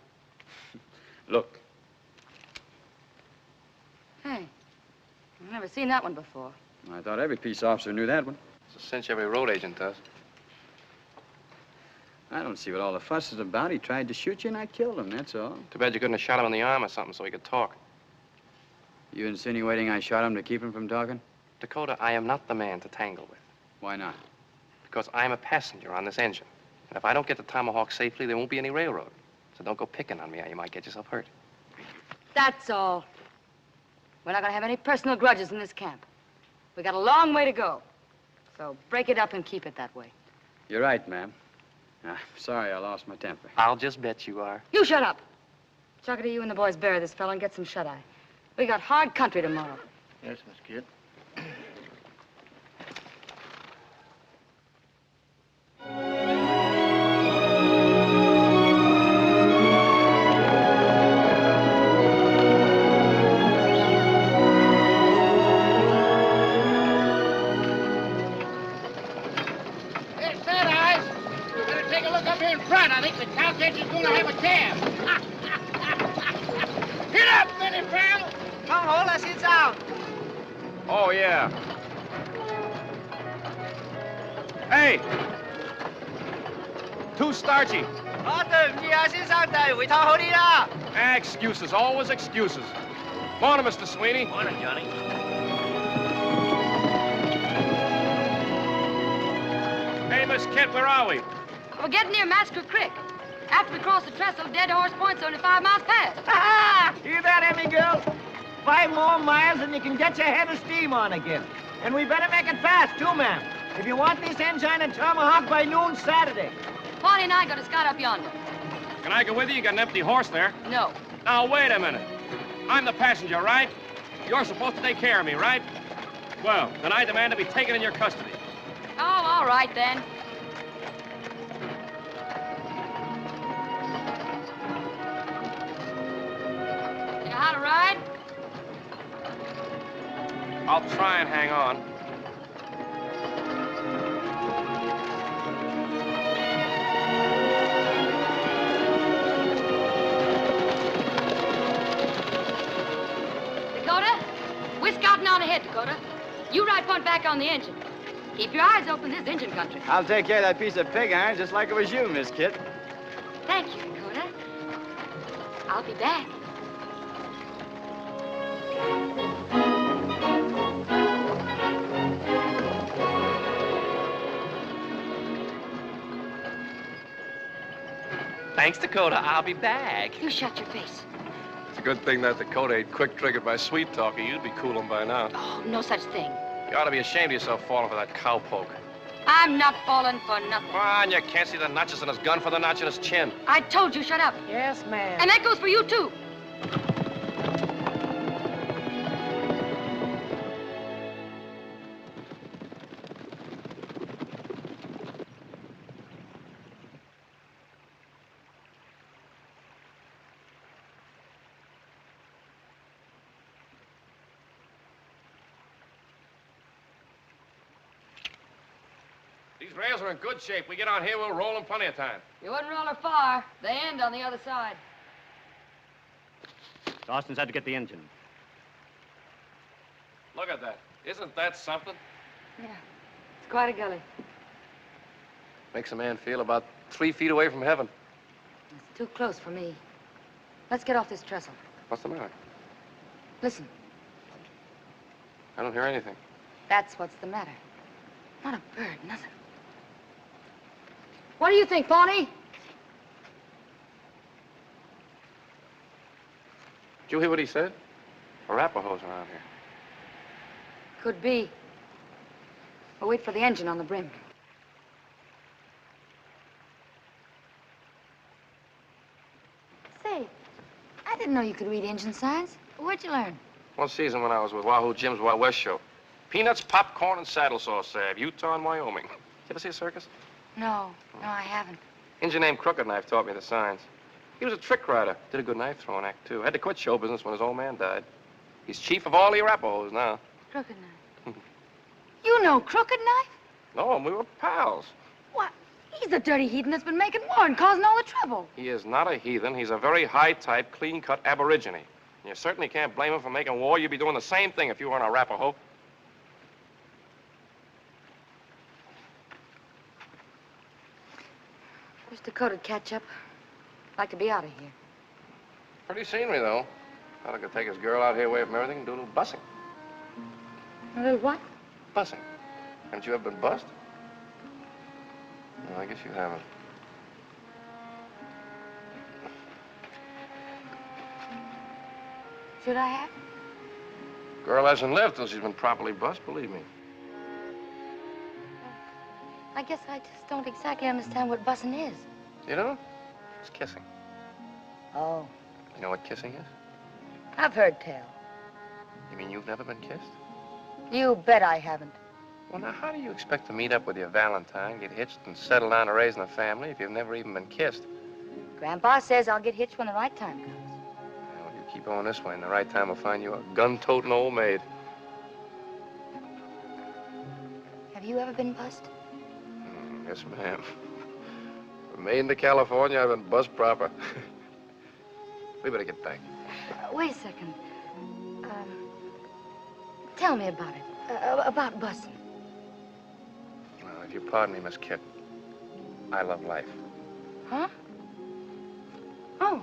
Look. Hey, I've never seen that one before. I thought every peace officer knew that one. It's a cinch every road agent does. I don't see what all the fuss is about. He tried to shoot you, and I killed him, that's all. Too bad you couldn't have shot him in the arm or something so he could talk. You insinuating I shot him to keep him from talking? Dakota, I am not the man to tangle with. Why not? Because I'm a passenger on this engine. And if I don't get the Tomahawk safely, there won't be any railroad. So don't go picking on me or you might get yourself hurt. That's all. We're not gonna have any personal grudges in this camp. We got a long way to go. So break it up and keep it that way. You're right, ma'am. Sorry I lost my temper. I'll just bet you are. You shut up. Chuck it to you and the boys bury this fellow and get some shut-eye. We got hard country tomorrow. Yes, Miss Kid. 了，先生。 Oh, yeah. Hey! Too starchy. 我對唔住啊，先生，但係回頭好啲啦。 Excuses, always excuses. Morning, Mr. Sweeney. Morning, Johnny. Hey, Miss Kent, where are we? We're getting near Massacre Creek. After we cross the trestle, Dead Horse Point's only 5 miles past. Hear that, Emmy girl? 5 more miles and you can get your head of steam on again. And we better make it fast, too, ma'am. If you want this engine at Tomahawk by noon Saturday. Pawnee and I got a scout up yonder. Can I go with you? You got an empty horse there. No. Now, wait a minute. I'm the passenger, right? You're supposed to take care of me, right? Well, then I demand to be taken in your custody. Oh, all right, then. You know how to ride? I'll try and hang on. Dakota, we're scouting on ahead, Dakota. You ride point back on the engine. Keep your eyes open, this engine country. I'll take care of that piece of pig iron just like it was you, Miss Kit. Thank you, Dakota. I'll be back. Thanks, Dakota. I'll be back. You shut your face. It's a good thing that Dakota ain't quick-triggered by sweet-talking. You'd be cooling by now. Oh, no such thing. You ought to be ashamed of yourself falling for that cowpoke. I'm not falling for nothing. Come on, you can't see the notches in his gun for the notch in his chin. I told you, shut up. Yes, ma'am. And that goes for you, too. These rails are in good shape. We get on here, we'll roll in plenty of time. You wouldn't roll her far. They end on the other side. Dawson's had to get the engine. Look at that. Isn't that something? Yeah, it's quite a gully. Makes a man feel about 3 feet away from heaven. It's too close for me. Let's get off this trestle. What's the matter? Listen, I don't hear anything. that's what's the matter. Not a bird, nothing. What do you think, Pawnee? Did you hear what he said? Arapahoes around here. Could be. We'll wait for the engine on the brim. Say, I didn't know you could read engine signs. Where'd you learn? One season when I was with Wahoo Jim's Wild West show. Peanuts, popcorn, and saddle sauce salve. Utah and Wyoming. Did you ever see a circus? No, I haven't. Engine named Crooked Knife taught me the signs. He was a trick rider. Did a good knife throwing act, too. Had to quit show business when his old man died. He's chief of all the Arapahoes now. Crooked Knife. You know Crooked Knife? No, we were pals. What? He's the dirty heathen that's been making war and causing all the trouble. He is not a heathen. He's a very high-type, clean-cut aborigine. And you certainly can't blame him for making war. You'd be doing the same thing if you were an Arapaho. Wish Dakota'd catch up. Like to be out of here. Pretty scenery, though. Fella could take his girl out here away from everything and do a little bussing. A little what? Bussing. Haven't you ever been bussed? No, I guess you haven't. Should I have? Girl hasn't lived till she's been properly bussed, believe me. I guess I just don't exactly understand what bussing is. You know? It's kissing. Oh. You know what kissing is? I've heard tell. You mean you've never been kissed? You bet I haven't. Well, now, how do you expect to meet up with your Valentine, get hitched, and settle down to raising a family if you've never even been kissed? Grandpa says I'll get hitched when the right time comes. Well, you keep on this way, and the right time will find you a gun-toting old maid. Have you ever been bussed? Yes, ma'am. From Maine to California, I've been bussed proper. We better get back. Wait a second. Tell me about it. About busing. Well, if you pardon me, Miss Kit, I love life. Huh? Oh.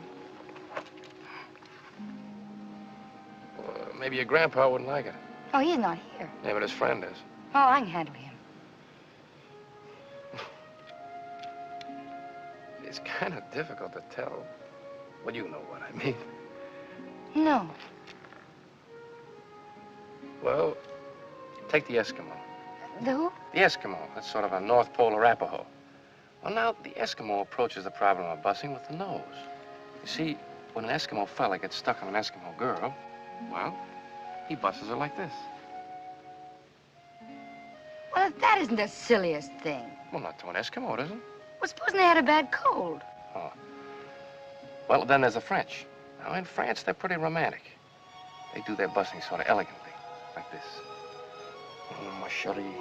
Maybe your grandpa wouldn't like it. Oh, he's not here. Yeah, but his friend is. Oh, I can handle him. It's kind of difficult to tell. Well, you know what I mean. No. Well, take the Eskimo. The who? The Eskimo. That's sort of a North Pole Arapaho. Well, now, the Eskimo approaches the problem of busing with the nose. You see, when an Eskimo fella gets stuck on an Eskimo girl, well, he busses her like this. Well, that isn't the silliest thing. Well, not to an Eskimo, it isn't. Well, supposing they had a bad cold. Oh. Well, then there's the French. Now, in France, they're pretty romantic. They do their busing sort of elegantly, like this. Oh, ma chérie,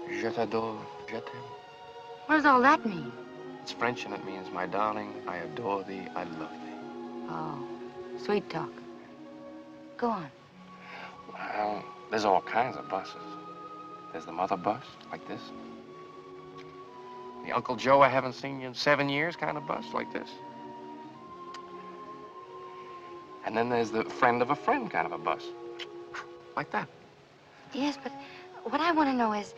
je t'adore, je t'aime. What does all that mean? It's French, and it means, my darling, I adore thee, I love thee. Oh, sweet talk. Go on. Well, there's all kinds of buses. There's the mother bus, like this. The Uncle Joe I haven't seen you in 7 years kind of bus, like this. And then there's the friend of a friend kind of a bus, like that. Yes, but what I want to know is,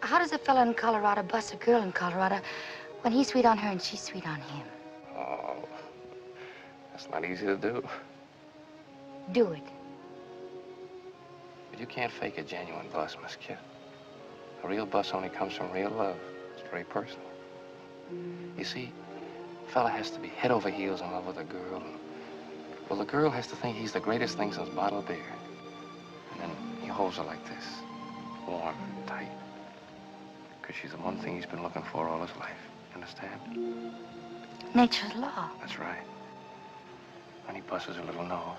how does a fella in Colorado bus a girl in Colorado when he's sweet on her and she's sweet on him? Oh, that's not easy to do. Do it. But you can't fake a genuine bus, Miss Kit. A real bus only comes from real love. It's very personal. You see, a fella has to be head over heels in love with a girl. Well, the girl has to think he's the greatest thing since bottled beer. And then he holds her like this, warm and tight. Because she's the one thing he's been looking for all his life. Understand? Nature's law. That's right. And he busses her little nose,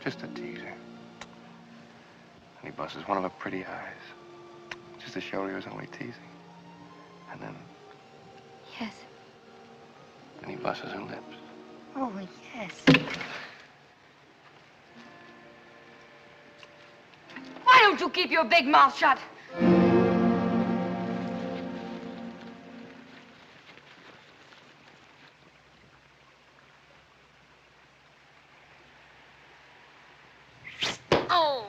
just to tease her. And he busses one of her pretty eyes, just to show her he was only teasing. And then... Yes. And he busses her lips. Oh, yes. Why don't you keep your big mouth shut? Oh.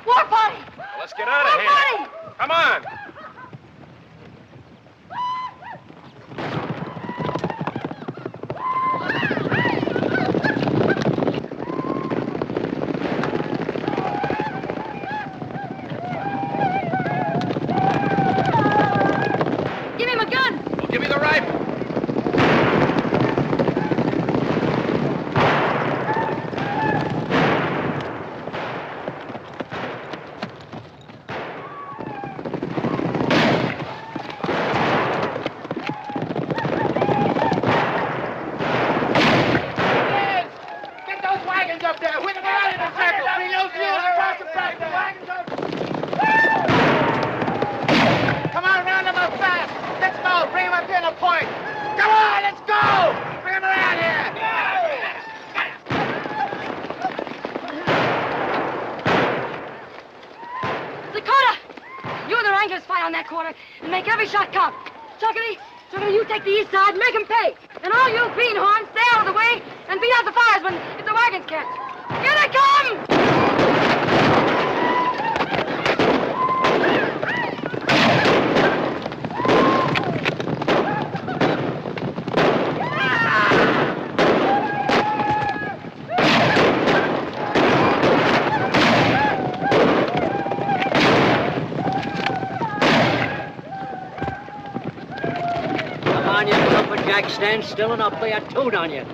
War party! Well, let's get out of here. Come on. Give him a gun! Well, give me the rifle. Get those wagons up there. Whip them around in a circle. Bring those mules across the track. The wagons up. Come on, round them up fast. Let's go. Bring them up here in a point. Come on, let's go. Bring them around here. Dakota! You and the Wranglers fight on that corner and make every shot count. Chuckity, you take the east side, make them pay. And all you greenhorns, stay out of the way and beat out the firemen if the wagons catch. Here they come! Come on, you lumberjack, stand still and I'll play a tune on you.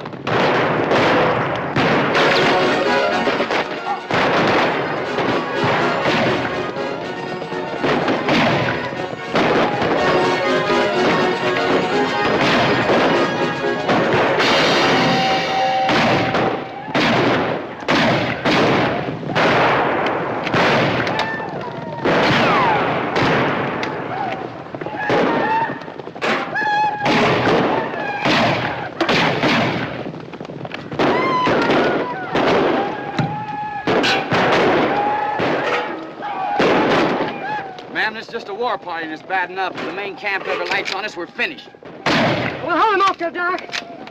war party is bad enough. If the main camp ever lights on us, we're finished. We'll hold them off till dark.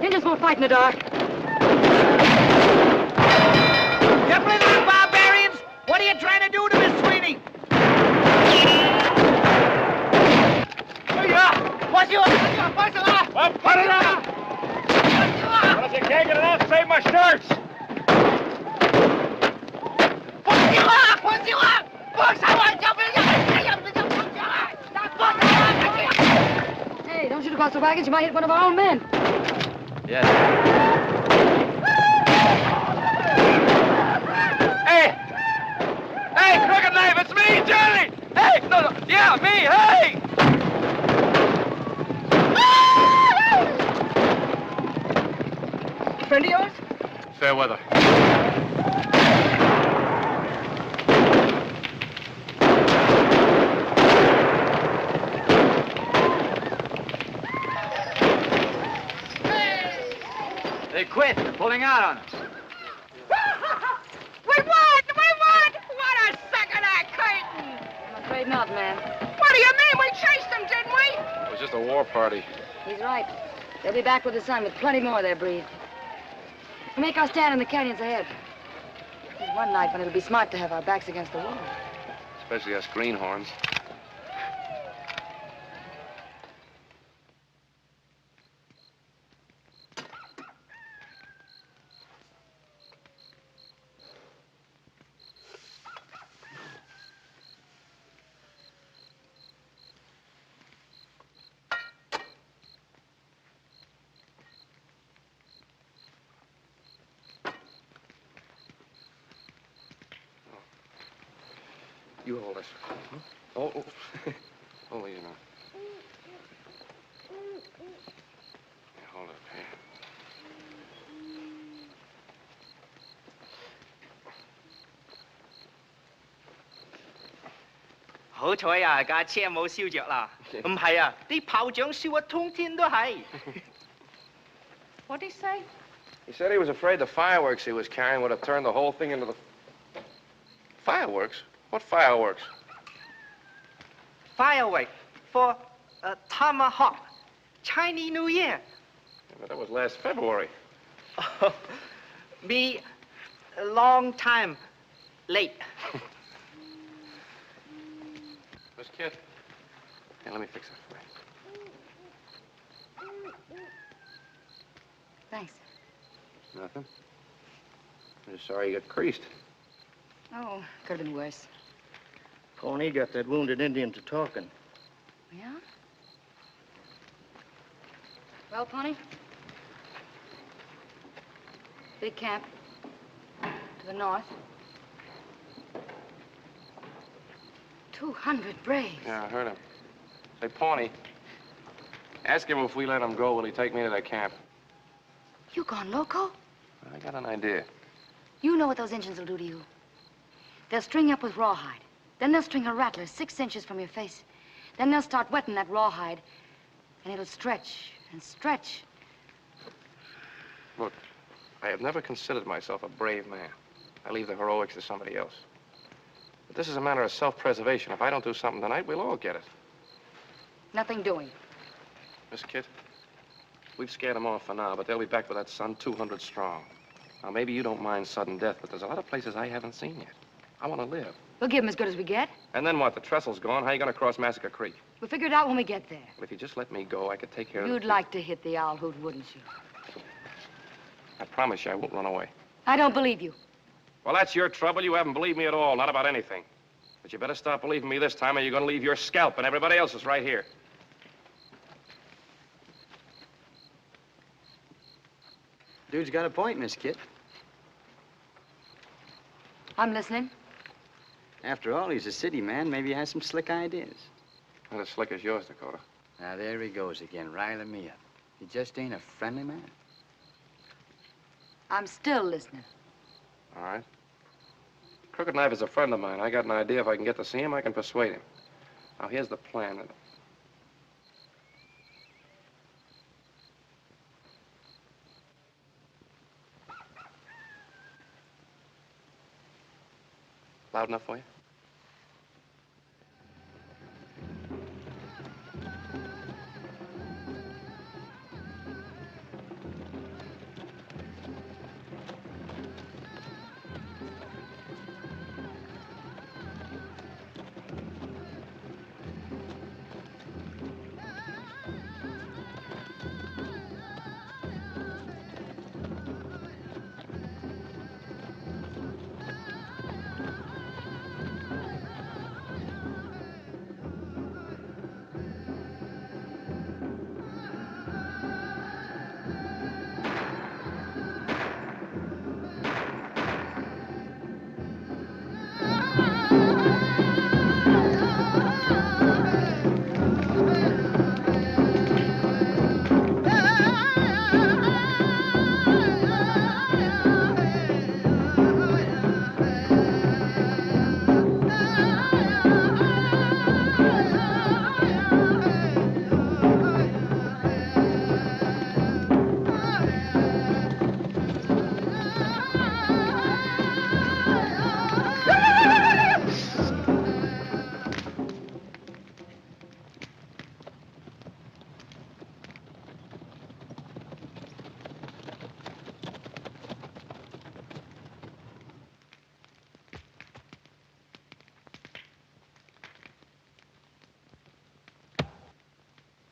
Indians won't fight in the dark. You play that, barbarians! What are you trying to do to Miss Sweeney? What's your... Well, put it on! Well, if you can't get it off, save my shirts! Hey, don't shoot across the wagons. You might hit one of our own men. Yes. Hey! Hey, Crooked Knife, it's me, Johnny! Hey! No, yeah, me, hey! Friend of yours? Fair weather. They quit. They're pulling out on us. We won! We won! What a second act curtain! I'm afraid not, man. What do you mean? We chased them, didn't we? It was just a war party. He's right. They'll be back with the sun with plenty more of their breed. We'll make our stand in the canyons ahead. There's one night when it'll be smart to have our backs against the wall. Especially us greenhorns. You hold this. Oh, oh. Oh, you know. Yeah, hold it here. Hảo彩啊，架車冇燒着啦。唔係啊，啲炮仗燒啊，通天都係。What'd he say? He said he was afraid the fireworks he was carrying would have turned the whole thing into the... Fireworks? What fireworks? Firework for Tomahawk, Chinese New Year. Yeah, but that was last February. Be a long time late. Miss Kit. Here, let me fix that for you. Thanks. Nothing. I'm just sorry you got creased. Oh, could have been worse. Pony got that wounded Indian to talking. Yeah? Well, Pony? Big camp. To the north. 200 braves. Yeah, I heard him. Say, Pawnee, ask him if we let him go, will he take me to that camp? You gone loco? I got an idea. You know what those Indians will do to you. They'll string you up with rawhide. Then they'll string a rattler 6 inches from your face. Then they'll start wetting that rawhide, and it'll stretch and stretch. Look, I have never considered myself a brave man. I leave the heroics to somebody else. But this is a matter of self-preservation. If I don't do something tonight, we'll all get it. Nothing doing. Miss Kit, we've scared them off for now, but they'll be back with that sun 200 strong. Now, maybe you don't mind sudden death, but there's a lot of places I haven't seen yet. I want to live. We'll give them as good as we get. And then what? The trestle's gone. How are you going to cross Massacre Creek? We'll figure it out when we get there. Well, if you just let me go, I could take care of You'd like to hit the owl hoot, wouldn't you? I promise you I won't run away. I don't believe you. Well, that's your trouble. You haven't believed me at all, not about anything. But you better start believing me this time, or you're going to leave your scalp, and everybody else is right here. Dude's got a point, Miss Kit. I'm listening. After all, he's a city man. Maybe he has some slick ideas. Not as slick as yours, Dakota. Now, there he goes again, riling me up. He just ain't a friendly man. I'm still listening. All right. Crooked Knife is a friend of mine. I got an idea. If I can get to see him, I can persuade him. Now, here's the plan. Loud enough for you?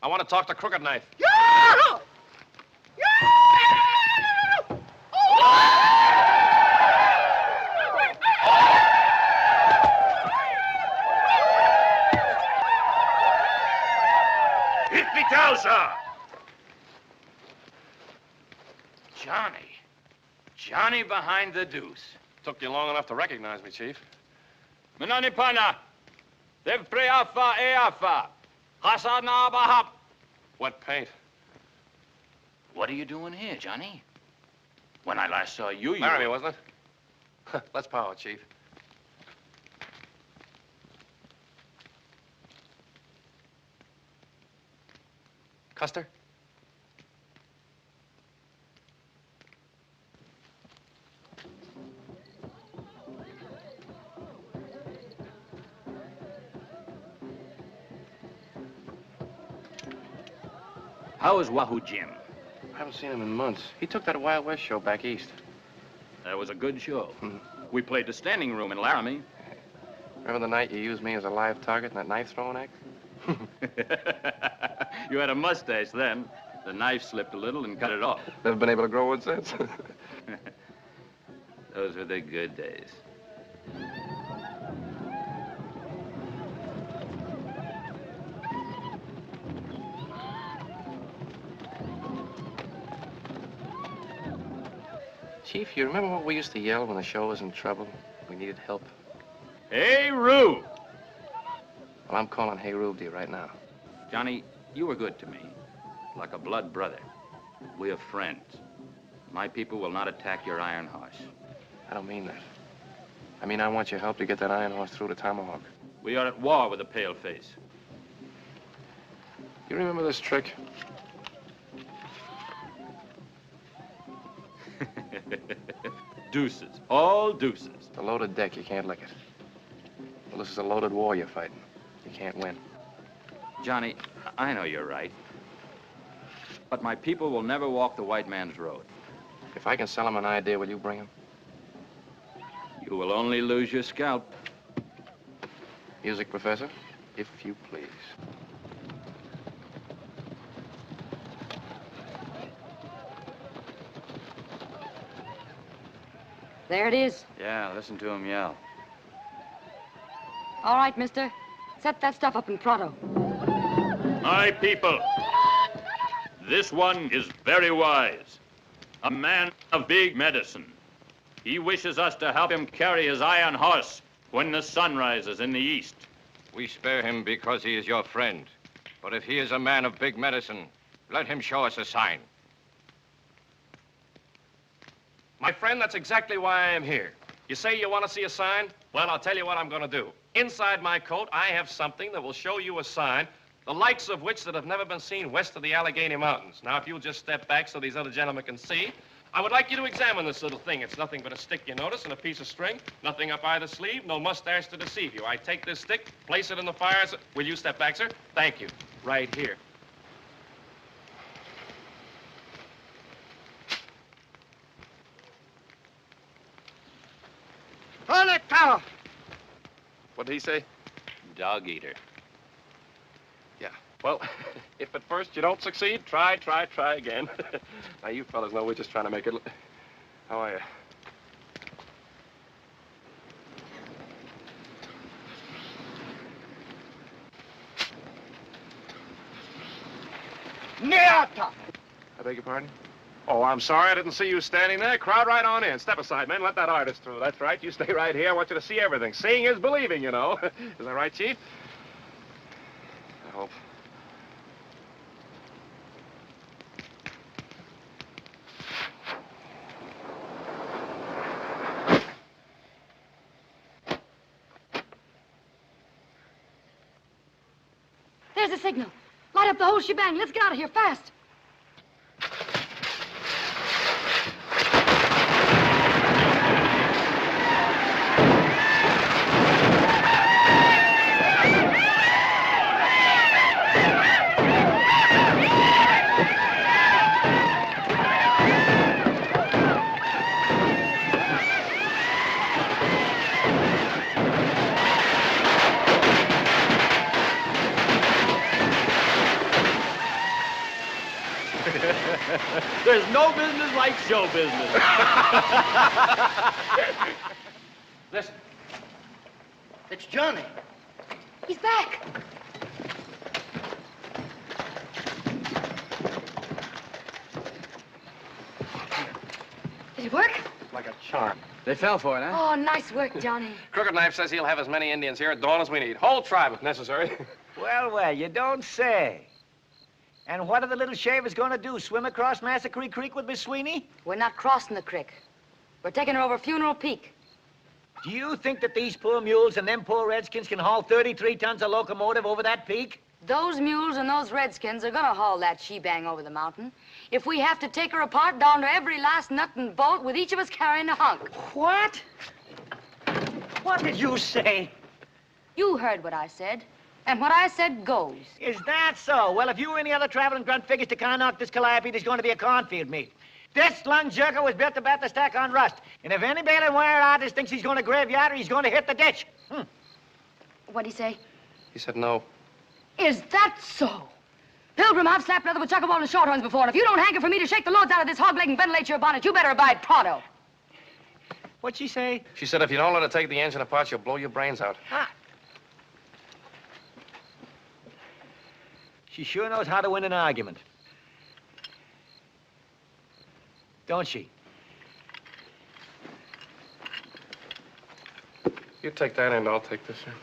I want to talk to Crooked Knife. Hippie-towser! Johnny behind the deuce. Took you long enough to recognize me, Chief. Menani pana. Dev preafa eafa. Hasana bahap. Wet paint. What are you doing here, Johnny? When I last saw you, Laramie, wasn't it? Let's power, Chief. Custer? How is Wahoo Jim? I haven't seen him in months. He took that Wild West show back east. That was a good show. We played the standing room in Laramie. Remember the night you used me as a live target in that knife-throwing act? You had a mustache then. The knife slipped a little and cut it off. Never been able to grow one since. Those were the good days. Chief, you remember what we used to yell when the show was in trouble? We needed help. Hey, Rube! Well, I'm calling Hey Rube to you right now. Johnny, you were good to me. Like a blood brother. We are friends. My people will not attack your iron horse. I don't mean that. I mean, I want your help to get that iron horse through to Tomahawk. We are at war with the paleface. You remember this trick? Deuces. All deuces. It's a loaded deck. You can't lick it. Well, this is a loaded war you're fighting. You can't win. Johnny, I know you're right. But my people will never walk the white man's road. If I can sell him an idea, will you bring him? You will only lose your scalp. Music, Professor, if you please. There it is. Yeah, listen to him yell. All right, mister. Set that stuff up in pronto. My people, this one is very wise. A man of big medicine. He wishes us to help him carry his iron horse when the sun rises in the east. We spare him because he is your friend. But if he is a man of big medicine, let him show us a sign. My friend, that's exactly why I am here. You say you want to see a sign? Well, I'll tell you what I'm going to do. Inside my coat, I have something that will show you a sign, the likes of which that have never been seen west of the Allegheny Mountains. Now, if you'll just step back so these other gentlemen can see, I would like you to examine this little thing. It's nothing but a stick, you notice, and a piece of string. Nothing up either sleeve, no mustache to deceive you. I take this stick, place it in the fire. Will you step back, sir? Thank you. Right here. On it, cow! What did he say? Dog eater. Yeah. Well, if at first you don't succeed, try again. Now, you fellas know we're just trying to make it... How are you? Neata! I beg your pardon? Oh, I'm sorry. I didn't see you standing there. Crowd right on in. Step aside, men. Let that artist through. That's right. You stay right here. I want you to see everything. Seeing is believing, you know. Is that right, Chief? I hope. There's the signal. Light up the whole shebang. Let's get out of here fast. There's no business like show business. Listen. It's Johnny. He's back. Did it work? Like a charm. They fell for it, huh? Oh, nice work, Johnny. Crooked Knife says he'll have as many Indians here at dawn as we need. Whole tribe, if necessary. Well, well, you don't say. And what are the little shavers going to do? Swim across Massacre Creek with Miss Sweeney? We're not crossing the creek. We're taking her over Funeral Peak. Do you think that these poor mules and them poor redskins can haul 33 tons of locomotive over that peak? Those mules and those redskins are gonna haul that shebang over the mountain. If we have to take her apart down to every last nut and bolt with each of us carrying a hunk. What? What did you say? You heard what I said. And what I said goes. Is that so? Well, if you or any other traveling grunt figures to knock this calliope, there's going to be a cornfield meet. This lung jerker was built to bat the stack on rust. And if any bailing wire artist thinks he's going to graveyard her, he's going to hit the ditch. What'd he say? He said no. Is that so? Pilgrim, I've slapped leather with chuckaball and shorthorns before, and if you don't hanker for me to shake the loads out of this hog leg and ventilate your bonnet, you better abide pronto. What'd she say? She said if you don't let her take the engine apart, she'll blow your brains out. Ah. She sure knows how to win an argument. Don't she? You take that end, I'll take this end.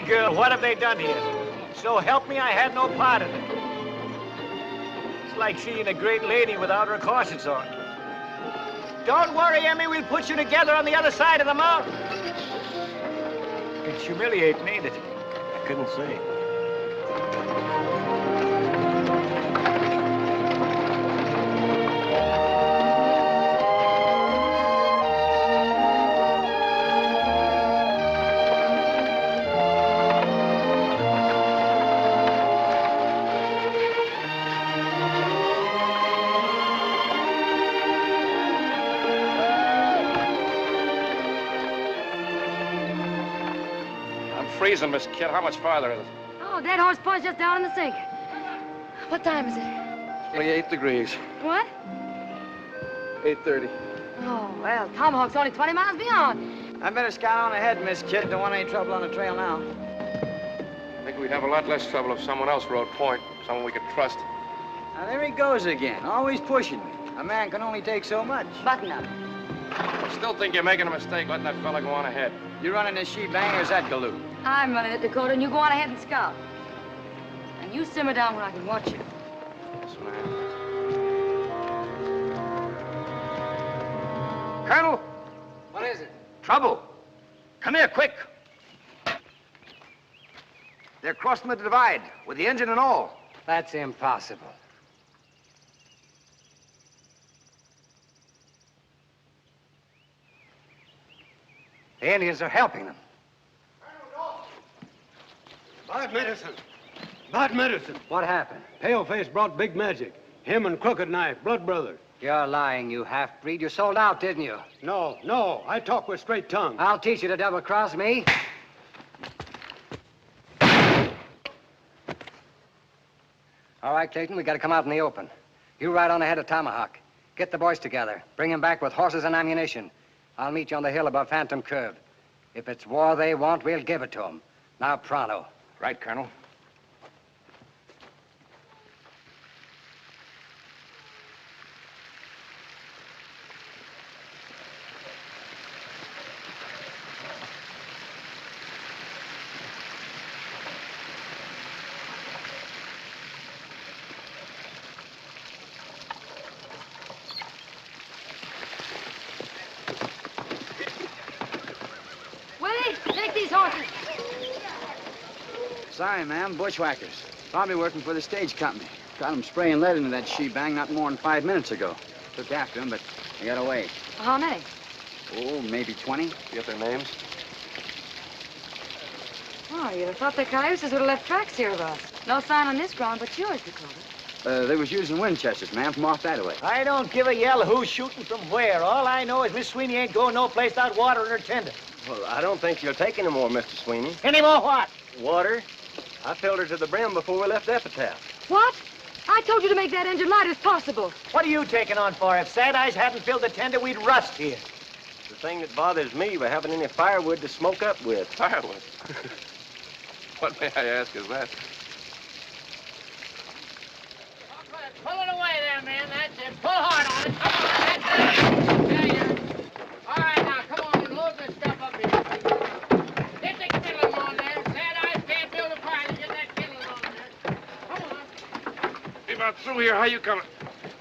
Girl, what have they done here? So help me, I had no part in it. It's like seeing a great lady without her corsets on. Don't worry, Emmy, we'll put you together on the other side of the mountain. It's humiliating, ain't it? I couldn't say. Freezing, Miss Kid. How much farther is it? Oh, that horse point's just down in the sink. What time is it? 28 degrees. What? 8:30. Oh, well, Tomahawk's only 20 miles beyond. I better scout on ahead, Miss Kid. Don't want any trouble on the trail now. I think we'd have a lot less trouble if someone else rode point, someone we could trust. Now, there he goes again, always pushing me. A man can only take so much. Button up. I still think you're making a mistake letting that fella go on ahead. You running this shebang or is that Calhoun? I'm running it, Dakota, and you go on ahead and scout. And you simmer down where I can watch you. Yes, ma'am. Colonel! What is it? Trouble. Come here, quick. They're crossing the divide with the engine and all. That's impossible. The Indians are helping them. Bad medicine. Bad medicine. What happened? Paleface brought big magic. Him and Crooked Knife, blood brothers. You're lying, you half-breed. You sold out, didn't you? No. I talk with straight tongue. I'll teach you to double-cross me. All right, Clayton, we got to come out in the open. You ride on ahead of Tomahawk. Get the boys together. Bring them back with horses and ammunition. I'll meet you on the hill above Phantom Curve. If it's war they want, we'll give it to them. Now, pronto. Right, Colonel. Wait, take these horses. Sorry, ma'am. Bushwhackers. Probably working for the stage company. Got them spraying lead into that she-bang not more than 5 minutes ago. Took after them, but they got away. How many? Oh, maybe 20. You got their names? Oh, you'd have thought the cayuses would have left tracks here of us. No sign on this ground but yours, Dakota. They was using Winchesters, ma'am, from off that way. I don't give a yell who's shooting from where. All I know is Miss Sweeney ain't going no place without water in her tender. Well, I don't think she'll take any more, Mr. Sweeney. Any more what? Water? I filled her to the brim before we left Epitaph. What? I told you to make that engine light as possible. What are you taking on for? If Sad Eyes hadn't filled the tender, we'd rust here. The thing that bothers me, we haven't any firewood to smoke up with. Firewood? What, may I ask, is that? Pull it away there, man. That's it. Pull hard on it. Come on, that's it. There you are. All right, now, come on and load this stuff up here. Get the kindling on there. Sad Eyes can't build a fire to get that kindling on there. Come on. Be about through here. How you coming?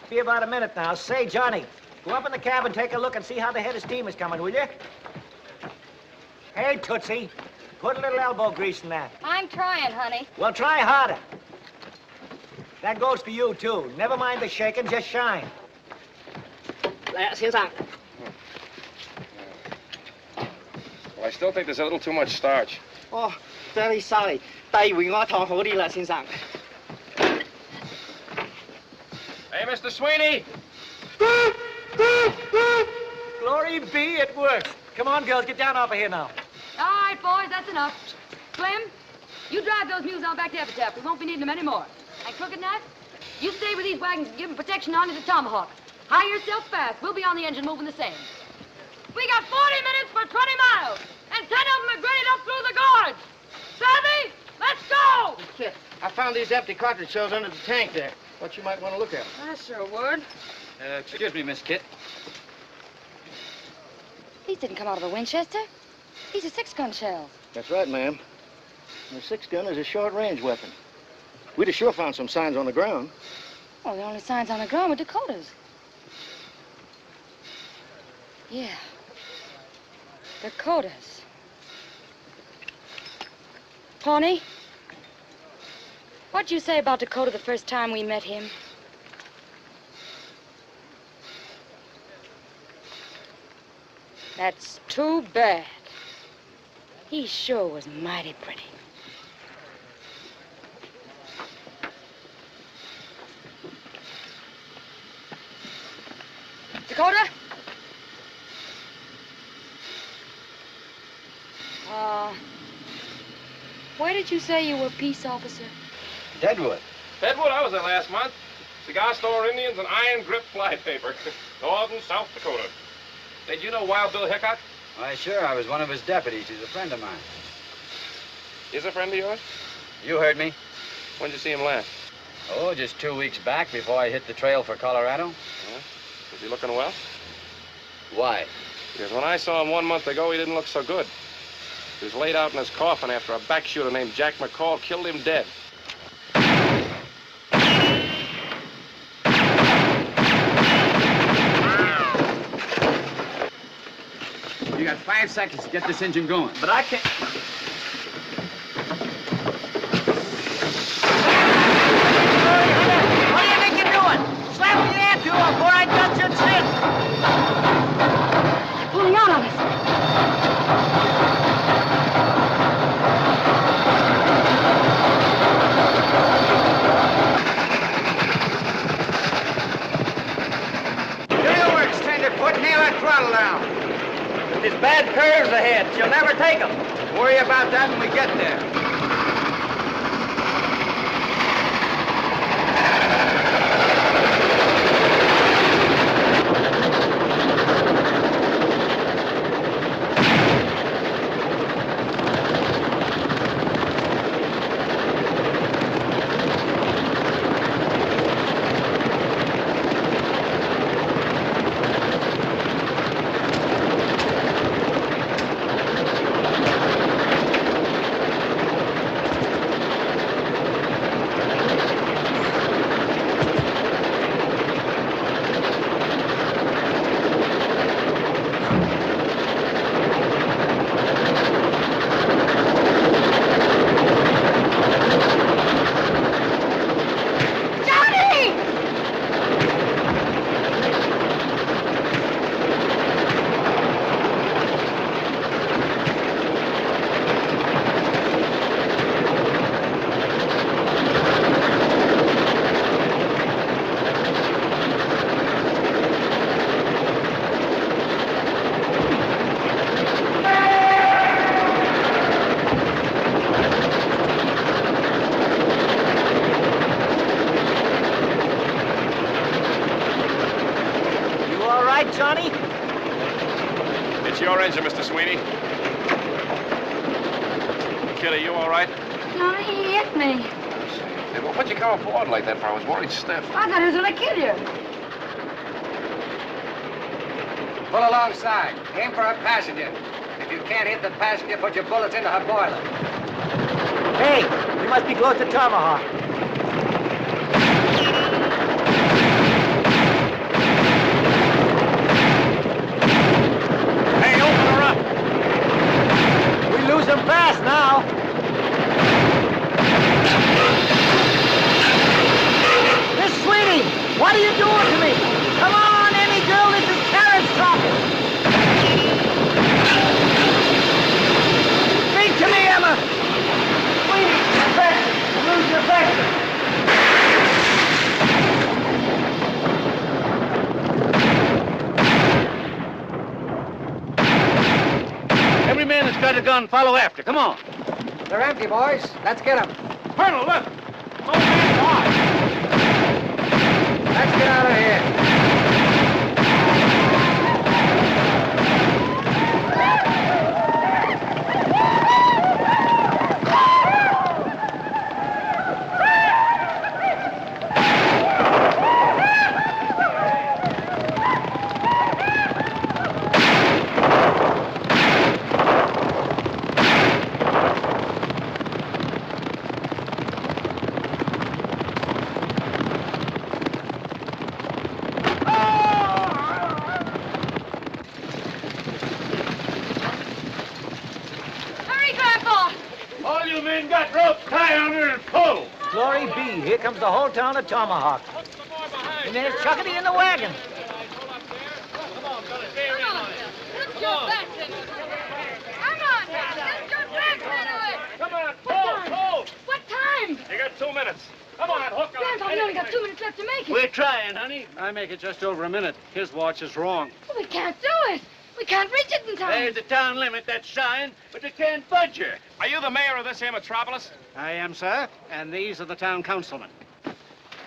Be about a minute now. Say, Johnny, go up in the cabin, take a look and see how the head of steam is coming, will you? Hey, Tootsie, put a little elbow grease in that. I'm trying, honey. Well, try harder. That goes for you, too. Never mind the shaking, just shine. 来，先生。 Well, I still think there's a little too much starch. Oh, very sorry. 第二回我燙好啲啦，先生。 Hey, Mr. Sweeney! Glory be, it works. Come on, girls, get down off of here now. All right, boys, that's enough. Slim, you drive those mules on back to Epitaph. We won't be needing them anymore. And Crooked Knife, you stay with these wagons and give them protection on to the Tomahawk. Hire yourself fast. We'll be on the engine moving the same. We got 40 minutes for 20 miles, and 10 of them are graded up through the gorge. Savvy? Let's go! Shit, I found these empty cartridge shells under the tank there. Thought you might want to look at them. I sure would. Excuse me, Miss Kit. These didn't come out of a Winchester. These are 6-gun shells. That's right, ma'am. The 6-gun is a short-range weapon. We'd have sure found some signs on the ground. Well, the only signs on the ground were Dakota's. Yeah. Dakota's. Pawnee, what'd you say about Dakota the first time we met him? That's too bad. He sure was mighty pretty. Dakota? Where did you say you were peace officer? Deadwood. Deadwood, I was there last month. Cigar store Indians and iron grip flypaper. Northern South Dakota. Did you know Wild Bill Hickok? Why, sure. I was one of his deputies. He's a friend of mine. Is a friend of yours? You heard me. When'd you see him last? Oh, just 2 weeks back before I hit the trail for Colorado. Yeah. Is he looking well? Why? Because when I saw him 1 month ago, he didn't look so good. He was laid out in his coffin after a back shooter named Jack McCall killed him dead. You got 5 seconds to get this engine going. But I can't... What do you think you're doing? Slap me hand to him before I touch your chin. They're pulling out on us. Do your work, Standard. Put nail that throttle down. There's bad curves ahead. She'll never take them. Worry about that when we get there. Johnny? It's your engine, Mr. Sweeney. Kid, are you all right? No, he hit me. Hey, well, what'd you come aboard like that for? I was worried stiff. I thought he was gonna kill you. Pull alongside. Aim for her passenger. If you can't hit the passenger, put your bullets into her boiler. Hey, you must be close to Tomahawk. Hey, open her up. We lose them fast now. Miss Sweeney, what are you doing to me? Come on, Emmy girl, this is Terrence talking. Speak to me, Emma. Sweeney, Baxter, lose your Baxter. Every man that's got a gun, follow after. Come on. They're empty, boys. Let's get them. Colonel, look. It's old man Dodge. Let's get out of here. Glory be, here comes the whole town of Tomahawk. And there's Chuckity in the wagon. Come on, pull. What time? You got 2 minutes. Come on, hook on. Grandpa, we only got 2 minutes left to make it. We're trying, honey. I make it just over a minute. His watch is wrong. We can't do it. We can't reach it in time. There's the town limit, that's signed, but they can't budge her. Are you the mayor of this here metropolis? I am, sir, and these are the town councilmen.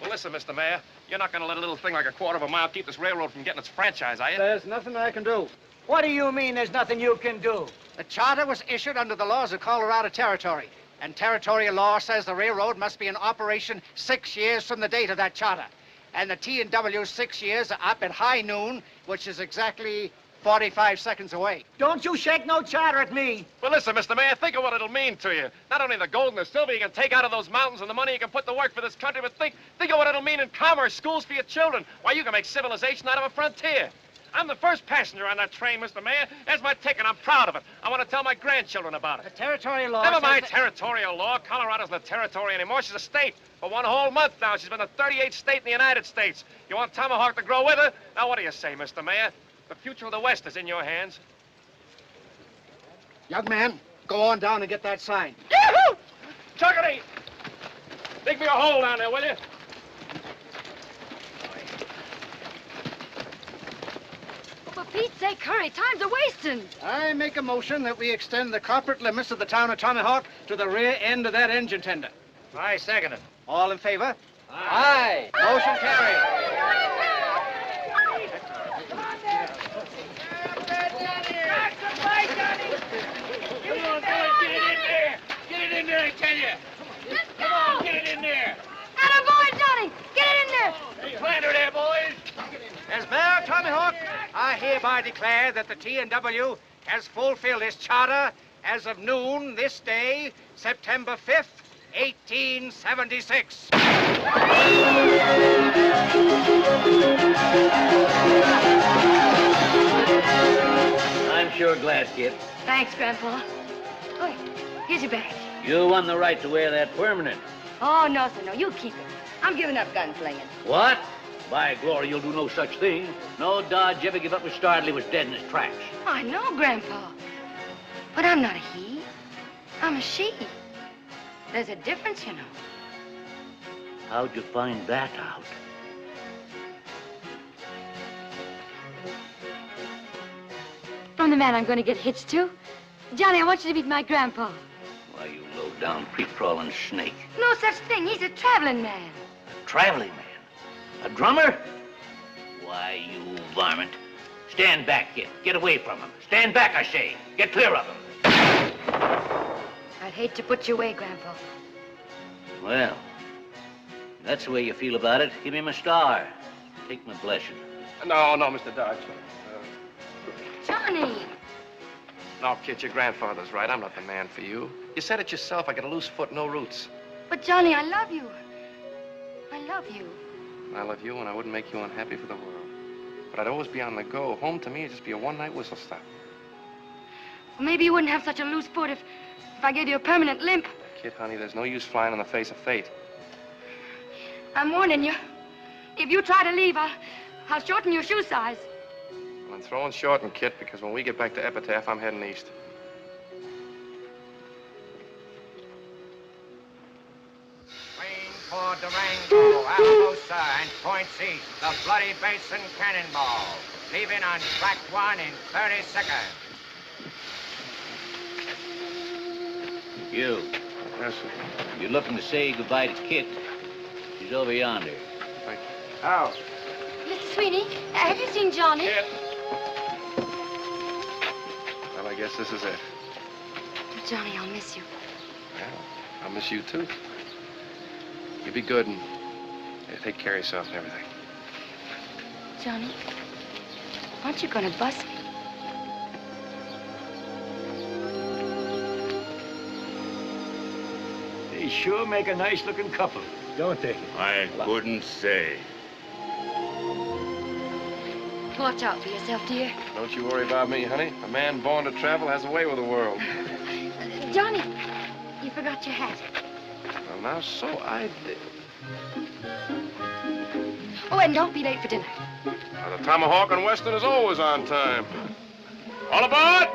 Well, listen, Mr. Mayor, you're not going to let a little thing like a quarter of a mile keep this railroad from getting its franchise, are you? There's nothing I can do. What do you mean there's nothing you can do? The charter was issued under the laws of Colorado Territory, and territorial law says the railroad must be in operation 6 years from the date of that charter. And the T&W's 6 years are up at high noon, which is exactly 45 seconds away. Don't you shake no charter at me. Well, listen, Mr. Mayor, think of what it'll mean to you. Not only the gold and the silver you can take out of those mountains and the money you can put to work for this country, but think of what it'll mean in commerce, schools for your children. Why, you can make civilization out of a frontier. I'm the first passenger on that train, Mr. Mayor. There's my ticket. I'm proud of it. I want to tell my grandchildren about it. The territorial law Never mind says territorial law. Colorado's not a territory anymore. She's a state. For 1 whole month now, she's been the 38th state in the United States. You want Tomahawk to grow with her? Now, what do you say, Mr. Mayor? The future of the West is in your hands. Young man, go on down and get that sign. Yahoo! Chuckity! Dig me a hole down there, will you? For Pete's sake, hurry. Time's a-wasting. I make a motion that we extend the corporate limits of the town of Tomahawk to the rear end of that engine tender. I second it. All in favor? Aye. Motion carried. Come on, boys, get it in there. Get it in there, I tell you. Come on, get it in there. Attaboy, Johnny. Get it in there. Plant her there, boys. As mayor of Tomahawk, I hereby declare that the T&W has fulfilled its charter as of noon this day, September 5th, 1876. I'm sure glad, kid. Thanks, Grandpa. Oh, here's your badge. You won the right to wear that permanent. Oh, no, sir, no. You keep it. I'm giving up gunslinging. What? By glory, you'll do no such thing. No Dodge ever give up his start till he was dead in his tracks. I know, Grandpa. But I'm not a he. I'm a she. There's a difference, you know. How'd you find that out? From the man I'm going to get hitched to. Johnny, I want you to meet my grandpa. Why, you low-down, creep-crawling snake. No such thing. He's a traveling man. A traveling man? A drummer? Why, you varmint. Stand back, kid. Get away from him. Stand back, I say. Get clear of him. I'd hate to put you away, Grandpa. Well, if that's the way you feel about it. Give him a star. Take my blessing. No, Mr. Dodge. Johnny! No, kid, your grandfather's right. I'm not the man for you. You said it yourself. I got a loose foot, no roots. But, Johnny, I love you. I love you. I love you, and I wouldn't make you unhappy for the world. But I'd always be on the go. Home to me would just be a one-night whistle stop. Well, maybe you wouldn't have such a loose foot if I gave you a permanent limp. Kid, honey, there's no use flying in the face of fate. I'm warning you. If you try to leave, I'll shorten your shoe size. Well, I'm throwing shorten, Kit, because when we get back to Epitaph, I'm heading east. For Durango, Alamosa, and points east, the Bloody Basin Cannonball, leaving on track 1 in 30 seconds. You. Yes, sir. You're looking to say goodbye to Kit. She's over yonder. Thank you. How? Mr. Sweeney, have you seen Johnny? Kit. Well, I guess this is it. Johnny, I'll miss you. Well, I'll miss you, too. You be good and take care of yourself and everything. Johnny, aren't you gonna bust me? They sure make a nice-looking couple, don't they? I couldn't say. Watch out for yourself, dear. Don't you worry about me, honey. A man born to travel has a way with the world. Johnny, you forgot your hat. Well, now, so I did. Oh, and don't be late for dinner. Now, the Tomahawk and Western is always on time. All aboard!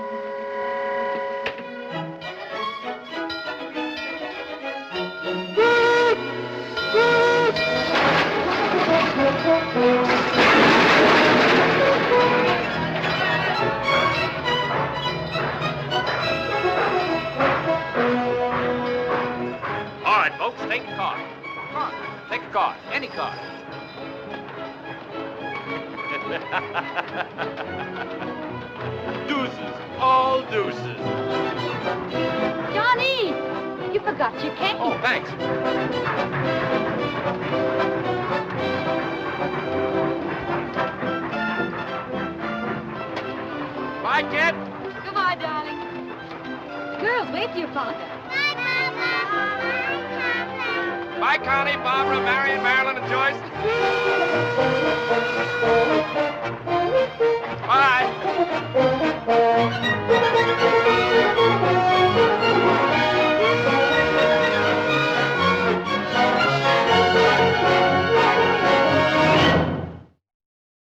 All right, folks, take a car. Come on, take a car. Any car. Deuces, all deuces. Johnny! You forgot your cane. Oh, thanks. Bye, kid. Goodbye, darling. Girls, wait for your father. Bye, Connie, Barbara, Marion, Marilyn, and Joyce.